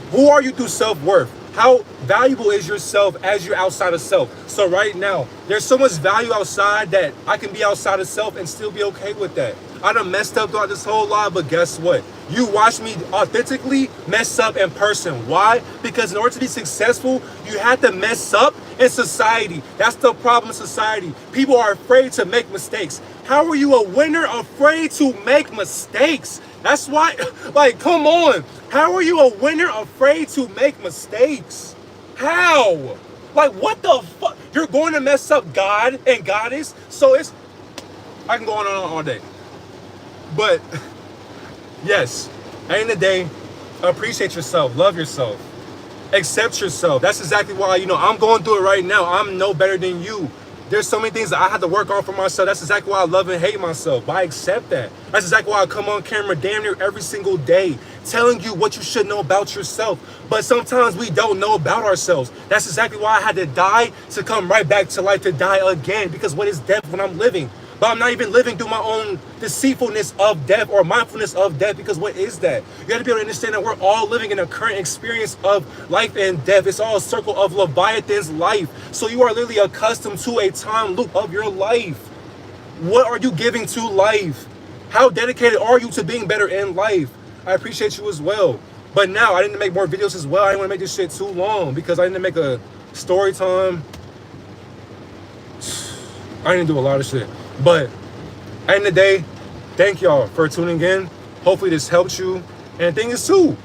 [SPEAKER 1] who are you through self-worth? How valuable is yourself as you're outside of self? So right now, there's so much value outside that I can be outside of self and still be okay with that. I done messed up throughout this whole life, but guess what? You watch me authentically mess up in person. Why? Because in order to be successful, you have to mess up in society. That's the problem in society. People are afraid to make mistakes. How are you a winner afraid to make mistakes? That's why, like, come on. How are you a winner afraid to make mistakes? How? Like, what the fuck? You're going to mess up God and Goddess? So I can go on and on all day. But, yes, at the end of the day, appreciate yourself, love yourself, accept yourself. That's exactly why, I'm going through it right now. I'm no better than you. There's so many things that I have to work on for myself. That's exactly why I love and hate myself. But I accept that. That's exactly why I come on camera damn near every single day, telling you what you should know about yourself. But sometimes we don't know about ourselves. That's exactly why I had to die to come right back to life, to die again. Because what is death when I'm living? But I'm not even living through my own deceitfulness of death or mindfulness of death, because what is that? You got to be able to understand that we're all living in a current experience of life and death. It's all a circle of Leviathan's life. So you are literally accustomed to a time loop of your life. What are you giving to life? How dedicated are you to being better in life? I appreciate you as well. But now I didn't make more videos as well. I didn't want to make this shit too long because I didn't make a story time. I didn't do a lot of shit. But at the end of the day, thank y'all for tuning in. Hopefully this helped you. And the thing is too,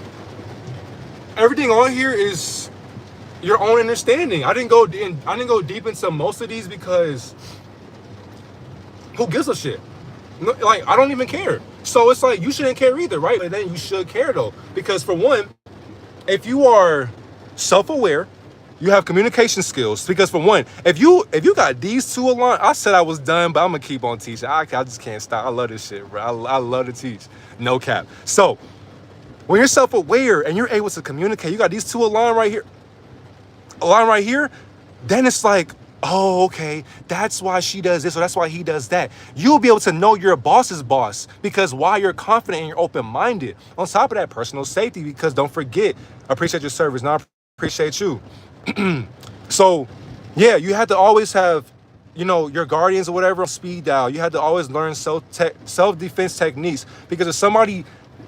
[SPEAKER 1] everything on here is your own understanding. I didn't go deep into most of these because who gives a shit? Like, I don't even care. So it's like, you shouldn't care either, right? But then you should care though. Because for one, if you are self-aware, you have communication skills. Because for one, if you got these two aligned, I said I was done, but I'm gonna keep on teaching. I just can't stop. I love this shit, bro. I love to teach. No cap. So when you're self-aware and you're able to communicate, you got these two aligned right here, then it's like, oh, okay, that's why she does this or that's why he does that. You'll be able to know your boss's boss, because why? You're confident and you're open-minded. On top of that, personal safety, because don't forget, appreciate your service. Now I appreciate you. So yeah, you had to always have, your guardians or whatever on speed dial. You had to always learn self-defense techniques, because if somebody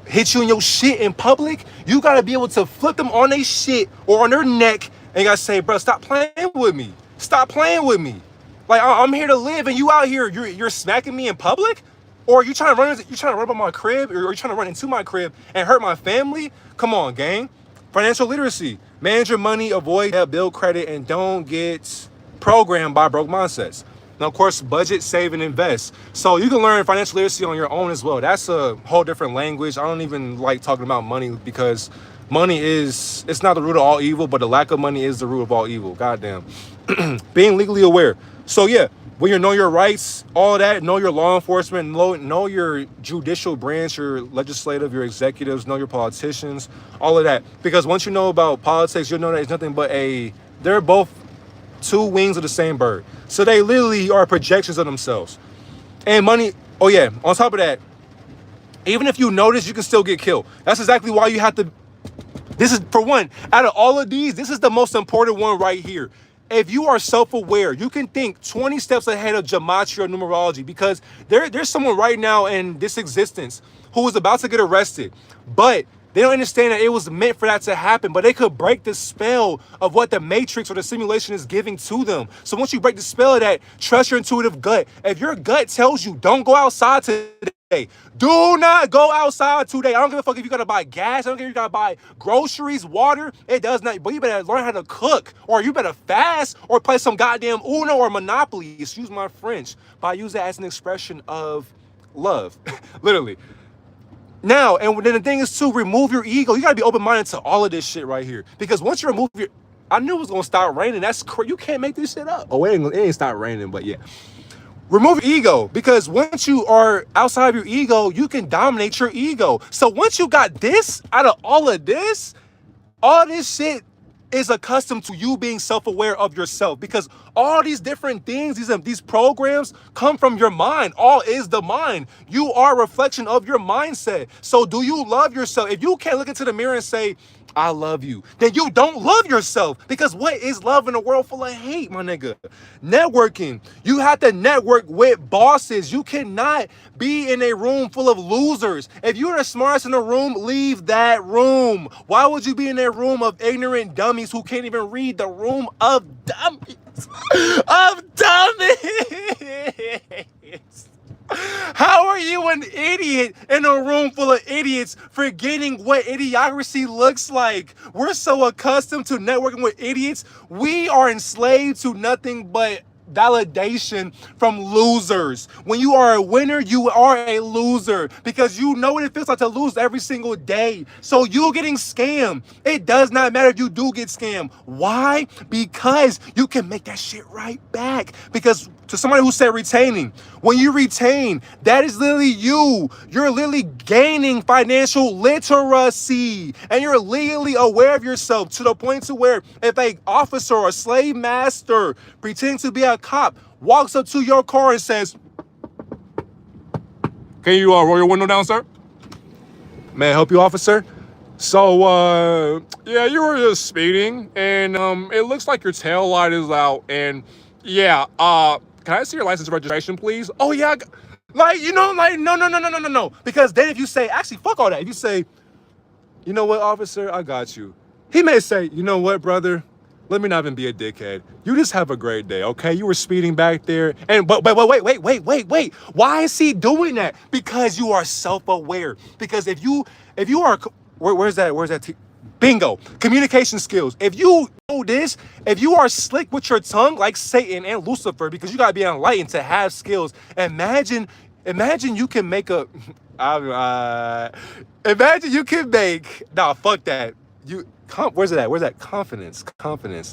[SPEAKER 1] hits you in your shit in public, you got to be able to flip them on their shit or on their neck, and you got to say, bro, stop playing with me. Stop playing with me. Like, I'm here to live and you out here, you're smacking me in public? Or you trying to run by my crib, or you trying to run into my crib and hurt my family? Come on, gang. Financial literacy. Manage your money, avoid debt, build credit, and don't get programmed by broke mindsets. Now, of course, budget, save, and invest. So you can learn financial literacy on your own as well. That's a whole different language. I don't even like talking about money, because money it's not the root of all evil, but the lack of money is the root of all evil. Goddamn. Being legally aware. So yeah, when you know your rights, all that, know your law enforcement, know your judicial branch, your legislative, your executives, know your politicians, all of that. Because once you know about politics, you'll know that it's nothing but they're both two wings of the same bird. So they literally are projections of themselves. And money, oh yeah, on top of that, even if you notice, you can still get killed. That's exactly why you have to, this is, for one, out of all of these, this is the most important one right here. If you are self-aware, you can think 20 steps ahead of gematria or numerology, because there's someone right now in this existence who is about to get arrested, but they don't understand that it was meant for that to happen, but they could break the spell of what the matrix or the simulation is giving to them. So once you break the spell of that, trust your intuitive gut. If your gut tells you don't go outside today, do not go outside today. I don't give a fuck if you gotta buy gas. I don't care if you gotta buy groceries, water. It does not. But you better learn how to cook, or you better fast, or play some goddamn Uno or Monopoly. Excuse my French, but I use that as an expression of love, literally. Now, and then the thing is to remove your ego. You gotta be open-minded to all of this shit right here. Because once you remove your, I knew it was gonna start raining. That's crazy. You can't make this shit up. Oh, it ain't start raining, but yeah. Remove your ego, because once you are outside of your ego, you can dominate your ego. So once you got this, out of all this shit is accustomed to you being self-aware of yourself, because all these different things, these programs come from your mind. All is the mind. You are a reflection of your mindset. So do you love yourself? If you can't look into the mirror and say, I love you, then you don't love yourself. Because what is love in a world full of hate, my nigga? Networking. You have to network with bosses. You cannot be in a room full of losers. If you're the smartest in the room, leave that room. Why would you be in a room of ignorant dummies who can't even read the room of dummies? Of dummies! How are you an idiot in a room full of idiots, forgetting what idiocracy looks like? We're so accustomed to networking with idiots. We are enslaved to nothing but validation from losers. When you are a winner, you are a loser, because you know what it feels like to lose every single day. So you getting scammed, it does not matter if you do get scammed. Why? Because you can make that shit right back. Because to somebody who said retaining, when you retain, that is literally you. You're literally gaining financial literacy, and you're legally aware of yourself to the point to where if a officer or slave master pretending to be a cop walks up to your car and says, can you roll your window down, sir? May I help you, officer? So, yeah, you were just speeding, and it looks like your tail light is out, and yeah, can I see your license registration, please? Oh yeah, like, you know, like, no. Because then if you say, actually, fuck all that. If you say, you know what, officer, I got you. He may say, you know what, brother, let me not even be a dickhead. You just have a great day, okay? You were speeding back there, and but wait. Why is he doing that? Because you are self-aware. Because if you are, where's that? Bingo. Communication skills. If you know this, if you are slick with your tongue like Satan and Lucifer, because you gotta be enlightened to have skills. Imagine you can make a. Imagine you can make. Nah, fuck that. Where's it at? Where's that? Confidence.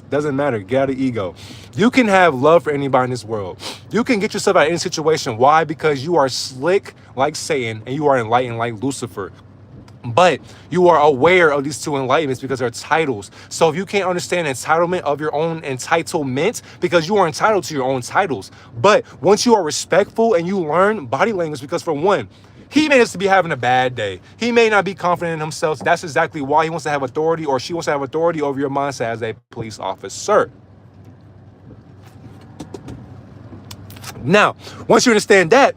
[SPEAKER 1] Doesn't matter. Get out of ego. You can have love for anybody in this world. You can get yourself out of any situation. Why? Because you are slick like Satan and you are enlightened like Lucifer. But you are aware of these two enlightenments because they're titles. So if you can't understand entitlement of your own entitlement, because you are entitled to your own titles. But once you are respectful and you learn body language, because for one, he may just be having a bad day. He may not be confident in himself. That's exactly why he wants to have authority, or she wants to have authority over your mindset as a police officer. Now, once you understand that,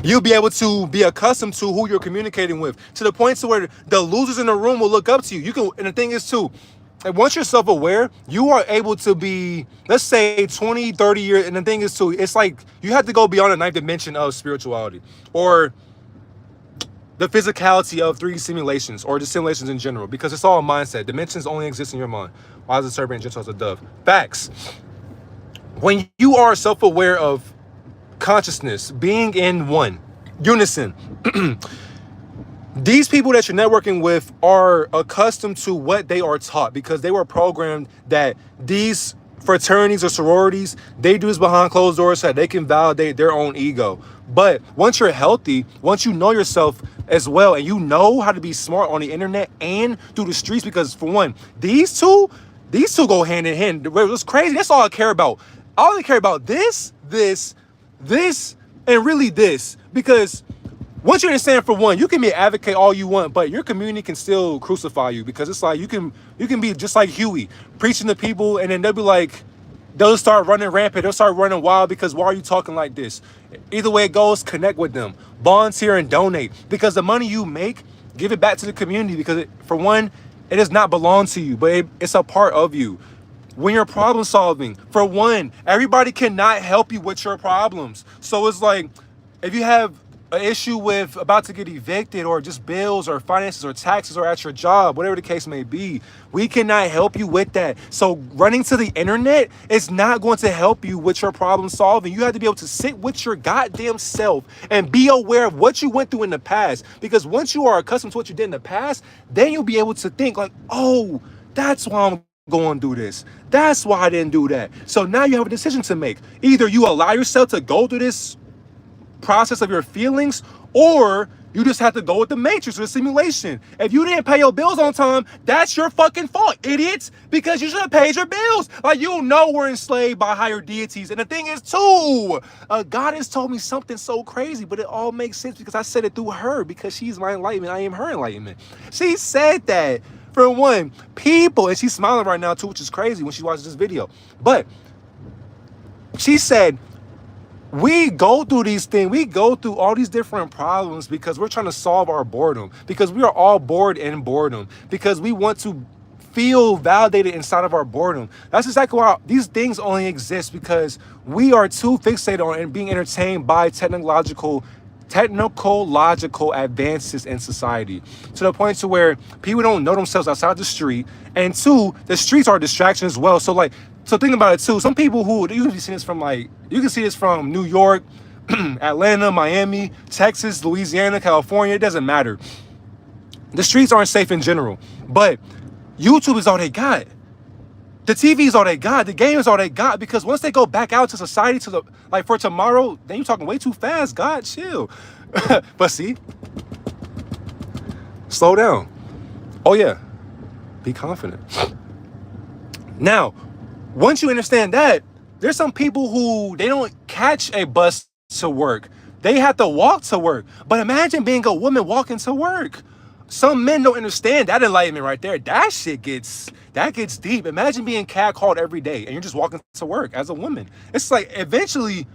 [SPEAKER 1] you'll be able to be accustomed to who you're communicating with, to the point to where the losers in the room will look up to you. You can, and the thing is too, and once you're self-aware, you are able to be, let's say 20, 30 years. And the thing is too, it's like you have to go beyond the ninth dimension of spirituality, or the physicality of 3D simulations, or just simulations in general, because it's all a mindset. Dimensions only exist in your mind. Wise as a serpent, gentle as a dove. Facts. When you are self-aware of consciousness, being in one, unison, these people that you're networking with are accustomed to what they are taught, because they were programmed that these fraternities or sororities, they do this behind closed doors so that they can validate their own ego. But once you're healthy, once you know yourself as well, and you know how to be smart on the internet and through the streets, because for one, these two go hand in hand. It's crazy. That's all I care about. I only care about this, and really this. Because once you understand, for one, you can be an advocate all you want, but your community can still crucify you, because it's like you can be just like Huey, preaching to people, and then they'll be like, they'll start running rampant. They'll start running wild because why are you talking like this? Either way it goes, connect with them. Volunteer and donate. Because the money you make, give it back to the community. Because for one, it does not belong to you, but it's a part of you. When you're problem solving, for one, everybody cannot help you with your problems. So it's like, if you have an issue with about to get evicted, or just bills or finances or taxes, or at your job, whatever the case may be, we cannot help you with that. So running to the internet is not going to help you with your problem solving. You have to be able to sit with your goddamn self and be aware of what you went through in the past. Because once you are accustomed to what you did in the past, then you'll be able to think like, oh, that's why I'm going through this. That's why I didn't do that. So now you have a decision to make. Either you allow yourself to go through this process of your feelings, or you just have to go with the matrix or the simulation. If you didn't pay your bills on time, that's your fucking fault, idiots, because you should have paid your bills. Like, you know we're enslaved by higher deities. And the thing is too, God has told me something so crazy, but it all makes sense because I said it through her, because she's my enlightenment. I am her enlightenment. She said that, for one, people, and she's smiling right now too, which is crazy when she watches this video, but she said, we go through these things. We go through all these different problems because we're trying to solve our boredom. Because we are all bored in boredom. Because we want to feel validated inside of our boredom. That's exactly why these things only exist, because we are too fixated on being entertained by technological advances in society, to the point to where people don't know themselves outside the street, and two, the streets are a distraction as well. So think about it too. Some people who, you can see this from New York, Atlanta, Miami, Texas, Louisiana, California. It doesn't matter. The streets aren't safe in general, but YouTube is all they got. The TV is all they got. The game is all they got. Because once they go back out to society, for tomorrow, then you're talking way too fast. God, chill. But see, slow down. Oh yeah, be confident. Now, once you understand that, there's some people who, they don't catch a bus to work. They have to walk to work. But imagine being a woman walking to work. Some men don't understand that enlightenment right there. That gets deep. Imagine being catcalled every day and you're just walking to work as a woman. It's like, eventually,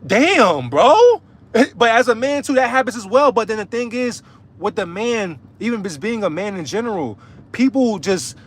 [SPEAKER 1] damn, bro. But as a man too, that happens as well. But then the thing is, with the man, even just being a man in general, people just,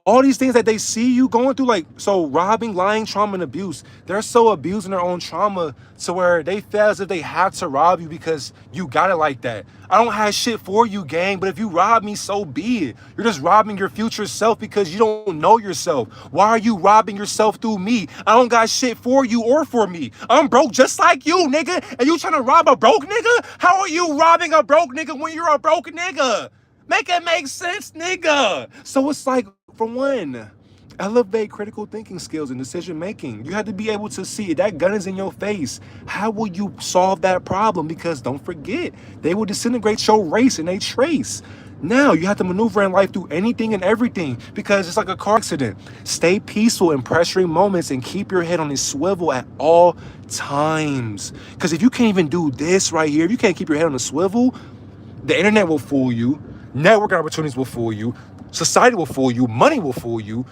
[SPEAKER 1] all these things that they see you going through, like, so robbing, lying, trauma, and abuse, they're so abusing their own trauma to where they feel as if they have to rob you because you got it like that. I don't have shit for you, gang, but if you rob me, so be it. You're just robbing your future self because you don't know yourself. Why are you robbing yourself through me? I don't got shit for you or for me. I'm broke just like you, nigga, and you trying to rob a broke nigga? How are you robbing a broke nigga when you're a broke nigga? Make it make sense, nigga. So it's like, for one, elevate critical thinking skills and decision making. You have to be able to see it. That gun is in your face. How will you solve that problem? Because don't forget, they will disintegrate your race and they trace. Now you have to maneuver in life through anything and everything, because it's like a car accident. Stay peaceful in pressuring moments and keep your head on a swivel at all times. Because if you can't even do this right here, if you can't keep your head on a swivel, the internet will fool you. Networking opportunities will fool you. Society will fool you. Money will fool you.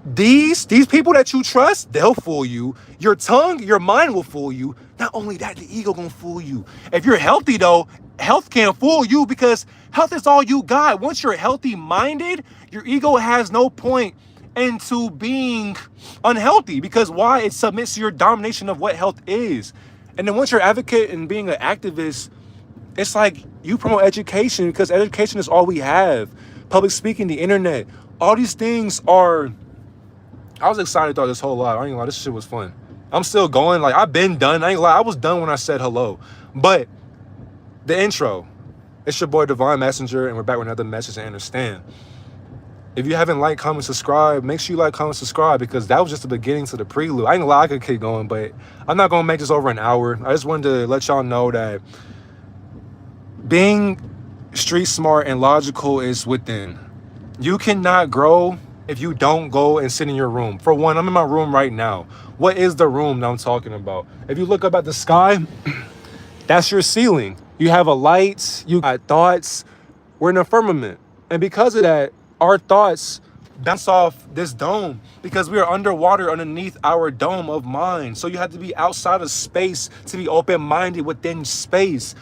[SPEAKER 1] These people that you trust, they'll fool you. Your tongue, your mind will fool you. Not only that, the ego gonna fool you. If you're healthy though, health can't fool you, because health is all you got. Once you're healthy minded, your ego has no point into being unhealthy, because why? It submits to your domination of what health is. And then once you're advocate and being an activist, it's like you promote education, because education is all we have. Public speaking, the internet, all these things are, I was excited throughout this whole lot. I ain't gonna lie, this shit was fun. I'm still going, like, I've been done. I ain't gonna lie, I was done when I said hello. But the intro, it's your boy Divine Messenger, and we're back with another message to understand. If you haven't liked, comment, subscribe, make sure you like, comment, subscribe, because that was just the beginning to the prelude. I ain't gonna lie, I could keep going, but I'm not gonna make this over an hour. I just wanted to let y'all know that being street smart and logical is within. You cannot grow if you don't go and sit in your room. For one, I'm in my room right now. What is the room that I'm talking about? If you look up at the sky, that's your ceiling. You have a light, you got thoughts. We're in a firmament. And because of that, our thoughts bounce off this dome because we are underwater underneath our dome of mind. So you have to be outside of space to be open-minded within space.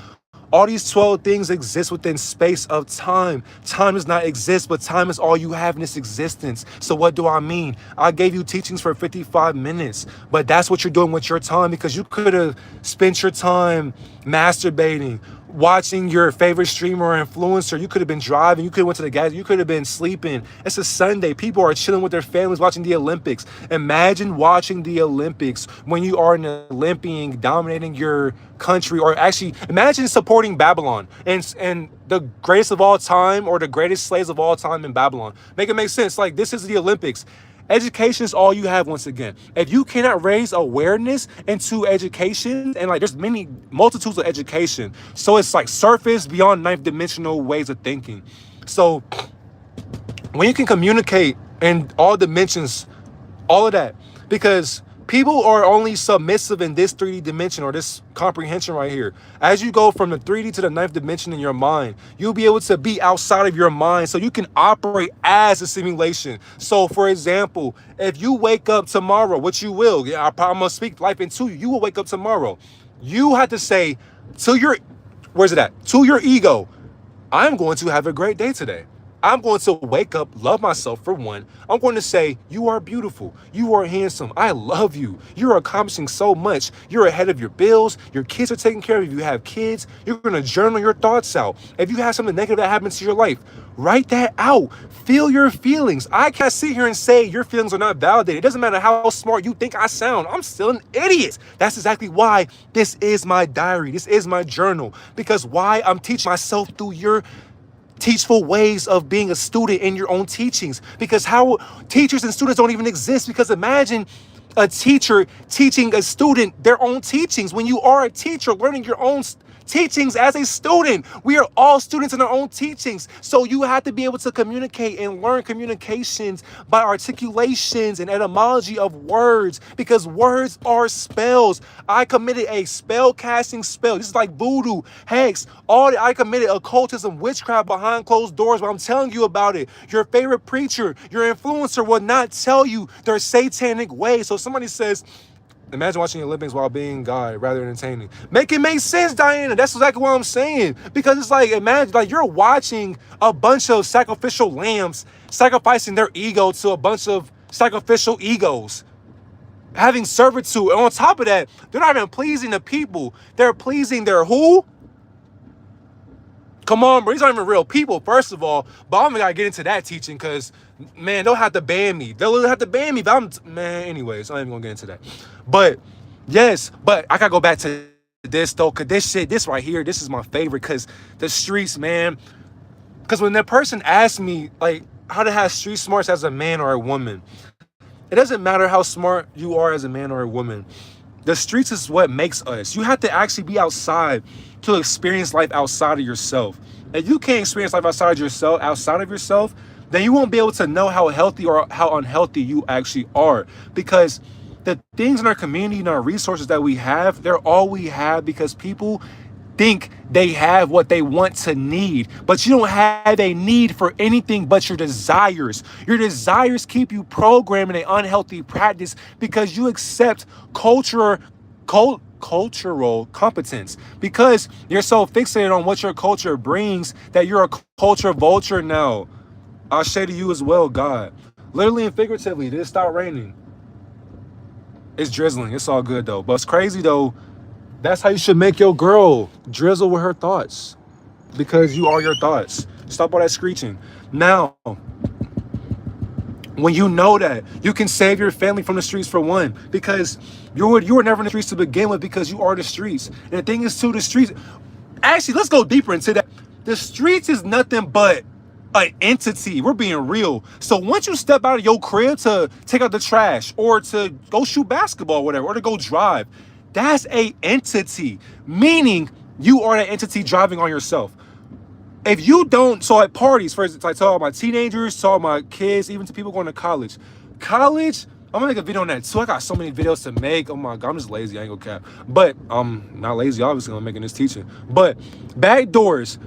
[SPEAKER 1] All these 12 things exist within space of time. Time does not exist, but time is all you have in this existence. So what do I mean? I gave you teachings for 55 minutes, but that's what you're doing with your time, because you could have spent your time masturbating, watching your favorite streamer or influencer. You could have been driving. You could have went to the gas. You could have been sleeping. It's a Sunday. People are chilling with their families watching the Olympics. Imagine watching the Olympics when you are an Olympian dominating your country, or actually imagine supporting Babylon and the greatest of all time, or the greatest slaves of all time in Babylon. Make it make sense. Like, this is the Olympics. Education is all you have. Once again, if you cannot raise awareness into education, and like there's many multitudes of education, so it's like surface beyond ninth dimensional ways of thinking. So when you can communicate in all dimensions, all of that, because people are only submissive in this 3D dimension, or this comprehension right here. As you go from the 3D to the ninth dimension in your mind, you'll be able to be outside of your mind, so you can operate as a simulation. So for example, if you wake up tomorrow, which you will, I'm gonna speak life into you, you will wake up tomorrow. You have to say to your, where's it at? To your ego, I'm going to have a great day today. I'm going to wake up, love myself for one. I'm going to say, you are beautiful. You are handsome. I love you. You're accomplishing so much. You're ahead of your bills. Your kids are taken care of. If you have kids, you're going to journal your thoughts out. If you have something negative that happens to your life, write that out. Feel your feelings. I can't sit here and say your feelings are not validated. It doesn't matter how smart you think I sound. I'm still an idiot. That's exactly why this is my diary. This is my journal. Because why? I'm teaching myself through your teachful ways of being a student in your own teachings, because how teachers and students don't even exist. Because imagine a teacher teaching a student their own teachings. When you are a teacher learning your own teachings as a student, we are all students in our own teachings. So you have to be able to communicate and learn communications by articulations and etymology of words, because words are spells. I committed a spell casting spell. This is like voodoo, hex, I committed occultism, witchcraft behind closed doors, but I'm telling you about it. Your favorite preacher, your influencer will not tell you their satanic ways. So somebody says, imagine watching the Olympics while being God, rather entertaining. Make it make sense, Diana. That's exactly what I'm saying. Because it's like, imagine, like, you're watching a bunch of sacrificial lambs sacrificing their ego to a bunch of sacrificial egos, having servitude. And on top of that, they're not even pleasing the people. They're pleasing their who? Come on, bro. These aren't even real people, first of all. But I'm gonna get into that teaching, because, man, they'll have to ban me. They'll have to ban me. But man, anyways, I'm not even gonna get into that. But yes, but I gotta go back to this though, because this right here, this is my favorite, because the streets, man. Because when that person asked me, like, how to have street smarts as a man or a woman, it doesn't matter how smart you are as a man or a woman. The streets is what makes us. You have to actually be outside to experience life outside of yourself. If you can't experience life outside of yourself, then you won't be able to know how healthy or how unhealthy you actually are. Because the things in our community and our resources that we have, they're all we have because people think they have what they want to need, but you don't have a need for anything but your desires. Your desires keep you programmed in an unhealthy practice because you accept cultural competence, because you're so fixated on what your culture brings that you're a culture vulture now. I'll say to you as well, God. Literally and figuratively, did it stop raining? It's drizzling. It's all good though. But it's crazy though. That's how you should make your girl drizzle with her thoughts, because you are your thoughts. Stop all that screeching. Now, when you know that, you can save your family from the streets for one, because you were never in the streets to begin with, because you are the streets. And the thing is too, the streets, actually, let's go deeper into that. The streets is nothing but
[SPEAKER 2] an entity. We're being real. So once you step out of your crib to take out the trash or to go shoot basketball or whatever, or to go drive, that's a entity. Meaning you are an entity driving on yourself. If you don't, so at parties, for instance, I tell all my teenagers, to all my kids, even to people going to college. College, I'm gonna make a video on that too. I got so many videos to make. Oh my God, I'm just lazy. I ain't gonna cap. But I'm not lazy, obviously, I'm making this teaching. But back doors,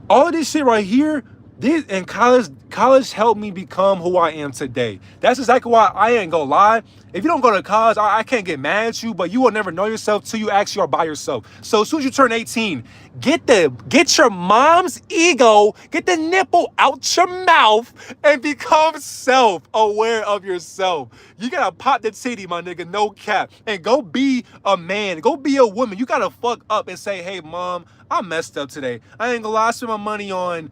[SPEAKER 2] all of this shit right here, this in college helped me become who I am today. That's exactly why I ain't gonna lie. If you don't go to college, I can't get mad at you, but you will never know yourself till you actually are by yourself. So as soon as you turn 18, get your mom's ego, get the nipple out your mouth, and become self-aware of yourself. You gotta pop the titty, my nigga, no cap, and go be a man, go be a woman. You gotta fuck up and say, hey, mom, I messed up today. I ain't gonna lie, I spent my money on,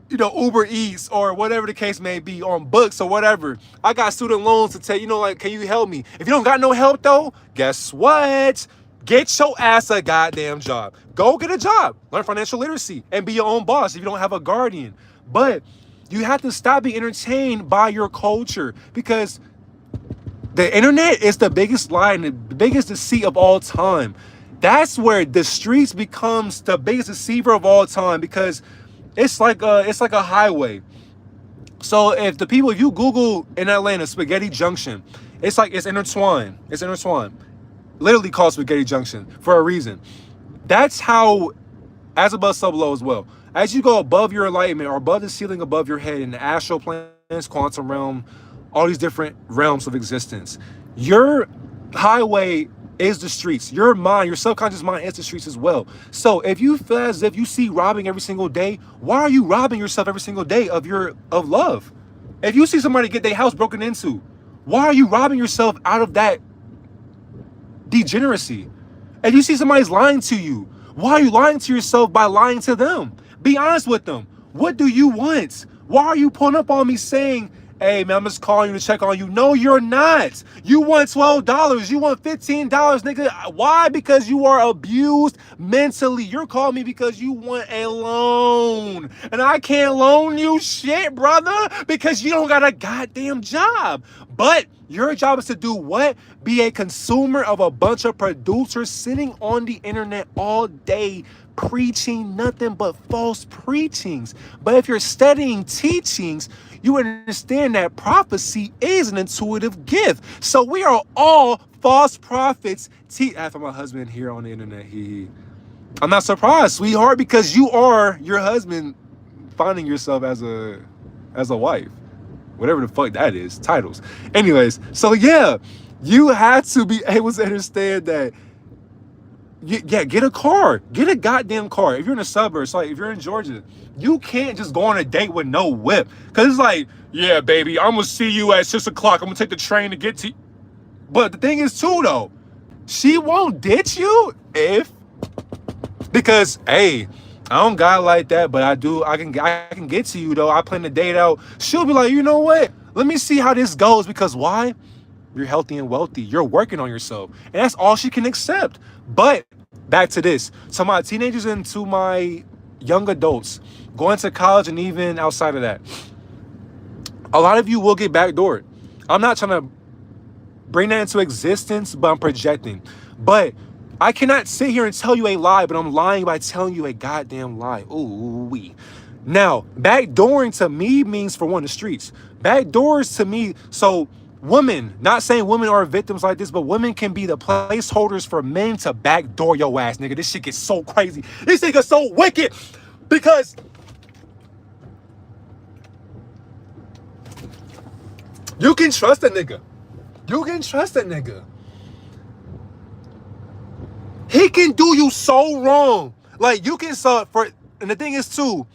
[SPEAKER 2] Uber Eats or whatever the case may be, on books or whatever. I got student loans to take, like, can you help me? If you don't got no help though, guess what? Get your ass a goddamn job. Go get a job. Learn financial literacy and be your own boss if you don't have a guardian. But you have to stop being entertained by your culture, because the internet is the biggest lie and the biggest deceit of all time. That's where the streets becomes the biggest deceiver of all time, because it's like a highway. So if you Google in Atlanta Spaghetti Junction, it's intertwined. It's intertwined. Literally called Spaghetti Junction for a reason. That's how, as above, so below as well. As you go above your enlightenment or above the ceiling above your head in the astral planes, quantum realm, all these different realms of existence, your highway is the streets. Your mind, your subconscious mind is the streets as well. So if you feel as if you see robbing every single day, why are you robbing yourself every single day of love? If you see somebody get their house broken into, why are you robbing yourself out of that degeneracy? If you see somebody's lying to you, why are you lying to yourself by lying to them? Be honest with them. What do you want? Why are you pulling up on me saying, hey, man, I'm just calling you to check on you? No, you're not. You want $12. You want $15, nigga. Why? Because you are abused mentally. You're calling me because you want a loan. And I can't loan you shit, brother, because you don't got a goddamn job. But your job is to do what? Be a consumer of a bunch of producers sitting on the internet all day, preaching nothing but false preachings. But if you're studying teachings, you understand that prophecy is an intuitive gift. So we are all false prophets. After my husband here on the internet, I'm not surprised, sweetheart, because you are your husband finding yourself as a wife. Whatever the fuck that is, titles. Anyways, so yeah, you have to be able to understand that. Yeah, get a car. Get a goddamn car. If you're in the suburbs, like if you're in Georgia, you can't just go on a date with no whip. Because it's like, yeah, baby, I'm going to see you at 6 o'clock. I'm going to take the train to get to you. But the thing is, too, though, she won't ditch you because, hey, I don't got like that, but I can get to you, though. I plan the date out. She'll be like, you know what? Let me see how this goes. Because why? You're healthy and wealthy. You're working on yourself. And that's all she can accept. But back to this. To my teenagers and to my young adults going to college and even outside of that, a lot of you will get backdoored. I'm not trying to bring that into existence, but I'm projecting. But I cannot sit here and tell you a lie, but I'm lying by telling you a goddamn lie. Ooh-wee. Now, backdooring to me means, for one, the streets. Backdoors to me, so women, not saying women are victims like this, but women can be the placeholders for men to backdoor your ass, nigga. This shit gets so crazy. This shit gets so wicked because you can trust a nigga. You can trust a nigga. He can do you so wrong. Like, you can, and the thing is, too,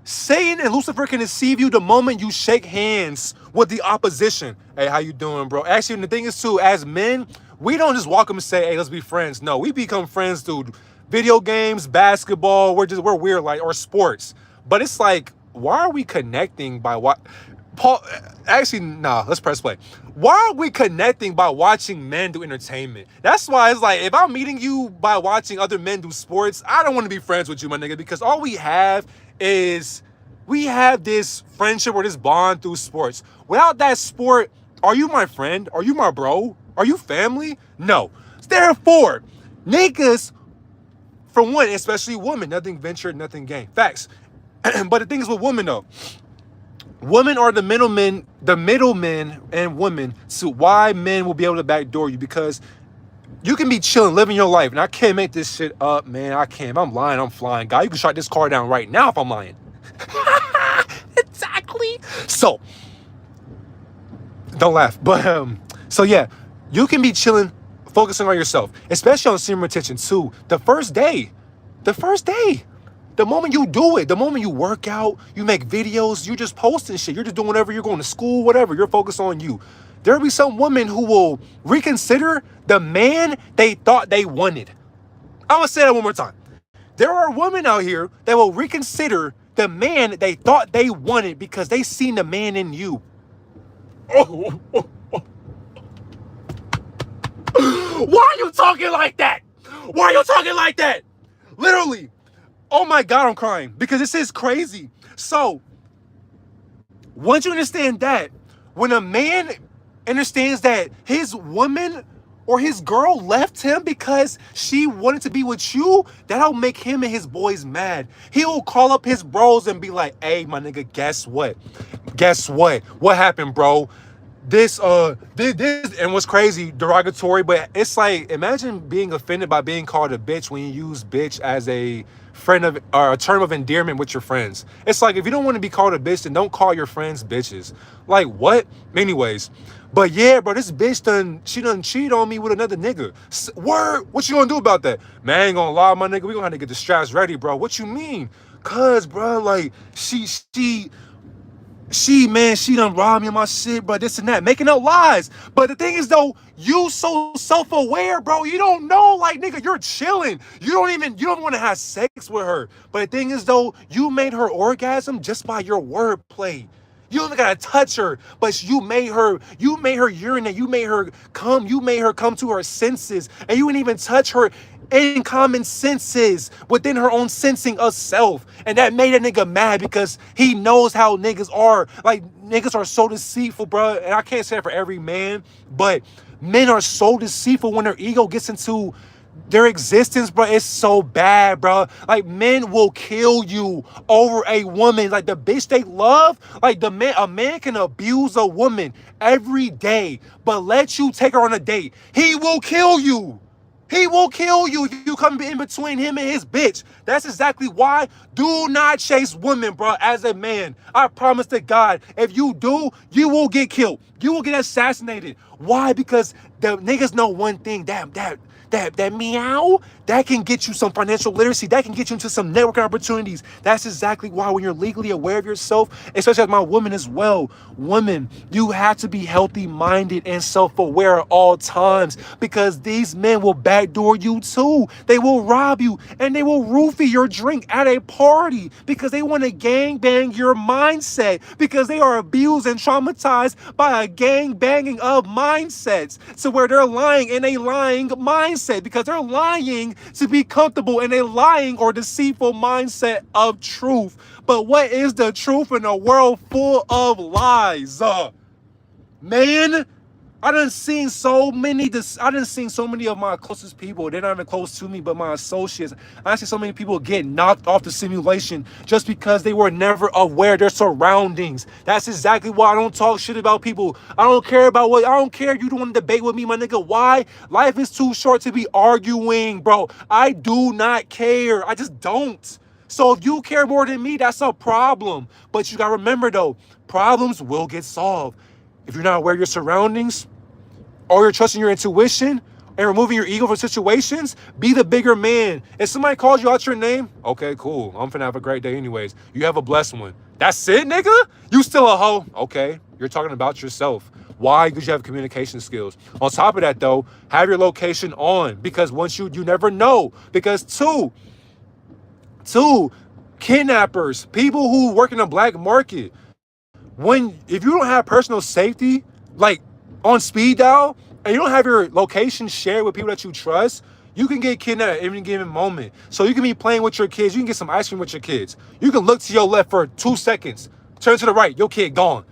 [SPEAKER 2] Satan and Lucifer can deceive you the moment you shake hands with the opposition. Hey, how you doing, bro? Actually, and the thing is, too, as men, we don't just walk up and say, hey, let's be friends. No, we become friends through video games, basketball, we're weird, like, or sports. But it's like, why are we connecting by what? Let's press play. Why are we connecting by watching men do entertainment? That's why it's like, if I'm meeting you by watching other men do sports, I don't want to be friends with you, my nigga, because all we have is We have this friendship or this bond through sports. Without that sport, are you my friend? Are you my bro? Are you family? No. Therefore, niggas, for one, especially women, nothing ventured, nothing gained. Facts. But the thing is with women though, women are the middlemen and women to why men will be able to backdoor you, because you can be chilling, living your life, and I can't make this shit up, man. I can't. If I'm lying, I'm flying. God, you can shut this car down right now if I'm lying. Exactly. So, don't laugh. But so yeah, you can be chilling, focusing on yourself, especially on semen retention too. The first day, the moment you do it, the moment you work out, you make videos, you're just posting shit. You're just doing whatever. You're going to school, whatever. You're focused on you. There'll be some women who will reconsider the man they thought they wanted. I'm gonna say that one more time. There are women out here that will reconsider the man they thought they wanted because they seen the man in you. Oh, why are you talking like that? Why are you talking like that? Literally. Oh my God, I'm crying because this is crazy. So, once you understand that, when a man understands that his woman or his girl left him because she wanted to be with you, that'll make him and his boys mad. He'll call up his bros and be like, hey, my nigga, guess what? Guess what? What happened, bro? This, and what's crazy, derogatory, but it's like, imagine being offended by being called a bitch when you use bitch as a friend of, or a term of endearment with your friends. It's like, if you don't want to be called a bitch, then don't call your friends bitches. Like, what? Anyways, but yeah, bro, this bitch she done cheat on me with another nigga. Word, what you gonna do about that? Man, I ain't gonna lie, my nigga, we gonna have to get the straps ready, bro. What you mean? Cause, bro, like, she done robbed me of my shit, bro, this and that, making up lies. But the thing is, though, you so self-aware, bro, you don't know, like, nigga, you're chilling. You don't want to have sex with her. But the thing is, though, you made her orgasm just by your wordplay. You don't even gotta touch her, but you made her urinate, you made her come to her senses, and you didn't even touch her in common senses within her own sensing of self. And that made a nigga mad because he knows how niggas are. Like, niggas are so deceitful, bro. And I can't say it for every man, but men are so deceitful when their ego gets into their existence, bro. It's so bad, bro. Like, men will kill you over a woman. Like, the bitch they love, like, a man can abuse a woman every day, but let you take her on a date. He will kill you. He will kill you if you come in between him and his bitch. That's exactly why. Do not chase women, bro, as a man. I promise to God, if you do, you will get killed. You will get assassinated. Why? Because the niggas know one thing. That meow, that can get you some financial literacy. That can get you into some networking opportunities. That's exactly why when you're legally aware of yourself, especially as my woman as well, women, you have to be healthy-minded and self-aware at all times, because these men will backdoor you too. They will rob you and they will roofie your drink at a party because they want to gangbang your mindset, because they are abused and traumatized by a gangbanging of mindsets to where they're lying in a lying mindset, because they're lying to be comfortable in a lying or deceitful mindset of truth. But what is the truth in a world full of lies? Man, I done seen so many of my closest people. They're not even close to me, but my associates. I seen so many people get knocked off the simulation just because they were never aware of their surroundings. That's exactly why I don't talk shit about people. I don't care if you don't want to debate with me, my nigga. Why? Life is too short to be arguing, bro. I do not care. I just don't. So if you care more than me, that's a problem. But you gotta remember though, problems will get solved. If you're not aware of your surroundings, or you're trusting your intuition and removing your ego from situations, be the bigger man. If somebody calls you out your name, okay, cool. I'm finna have a great day anyways. You have a blessed one. That's it, nigga? You still a hoe? Okay, you're talking about yourself. Why? Because you have communication skills. On top of that, though, have your location on, because once you never know. Because two, kidnappers, people who work in the black market, if you don't have personal safety, like on speed dial, and you don't have your location shared with people that you trust, You can get kidnapped at any given moment. So you can be playing with your kids. You can get some ice cream with your kids. You can look to your left for 2 seconds. Turn to the right. Your kid gone.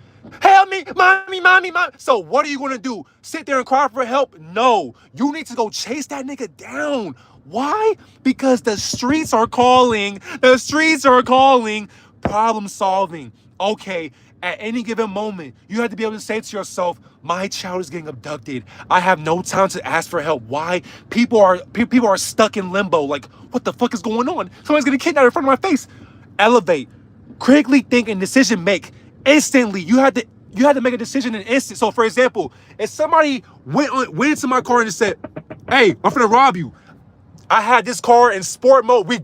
[SPEAKER 2] Help me, mommy, mommy, mommy. So what are you going to do? Sit there and cry for help? No. You need to go chase that nigga down. Why? Because the streets are calling. The streets are calling. Problem solving. Okay, at any given moment, you have to be able to say to yourself, my child is getting abducted. I have no time to ask for help. Why? People are stuck in limbo. Like, what the fuck is going on? Someone's getting kidnapped in front of my face. Elevate. Critically think and decision make. Instantly, you had to make a decision in an instant. So for example, if somebody went into my car and just said, hey, I'm finna rob you. I had this car in sport mode. We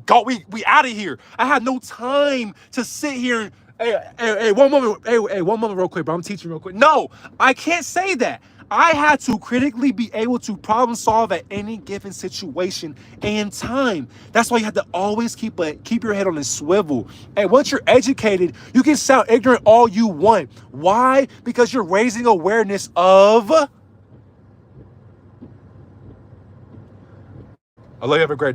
[SPEAKER 2] out of here. I had no time to sit here. Hey, one moment. Hey, one moment real quick, bro. I'm teaching real quick. No, I can't say that. I had to critically be able to problem solve at any given situation and time. That's why you have to always keep your head on a swivel. And once you're educated, you can sound ignorant all you want. Why? Because you're raising awareness of. I love you. Have a great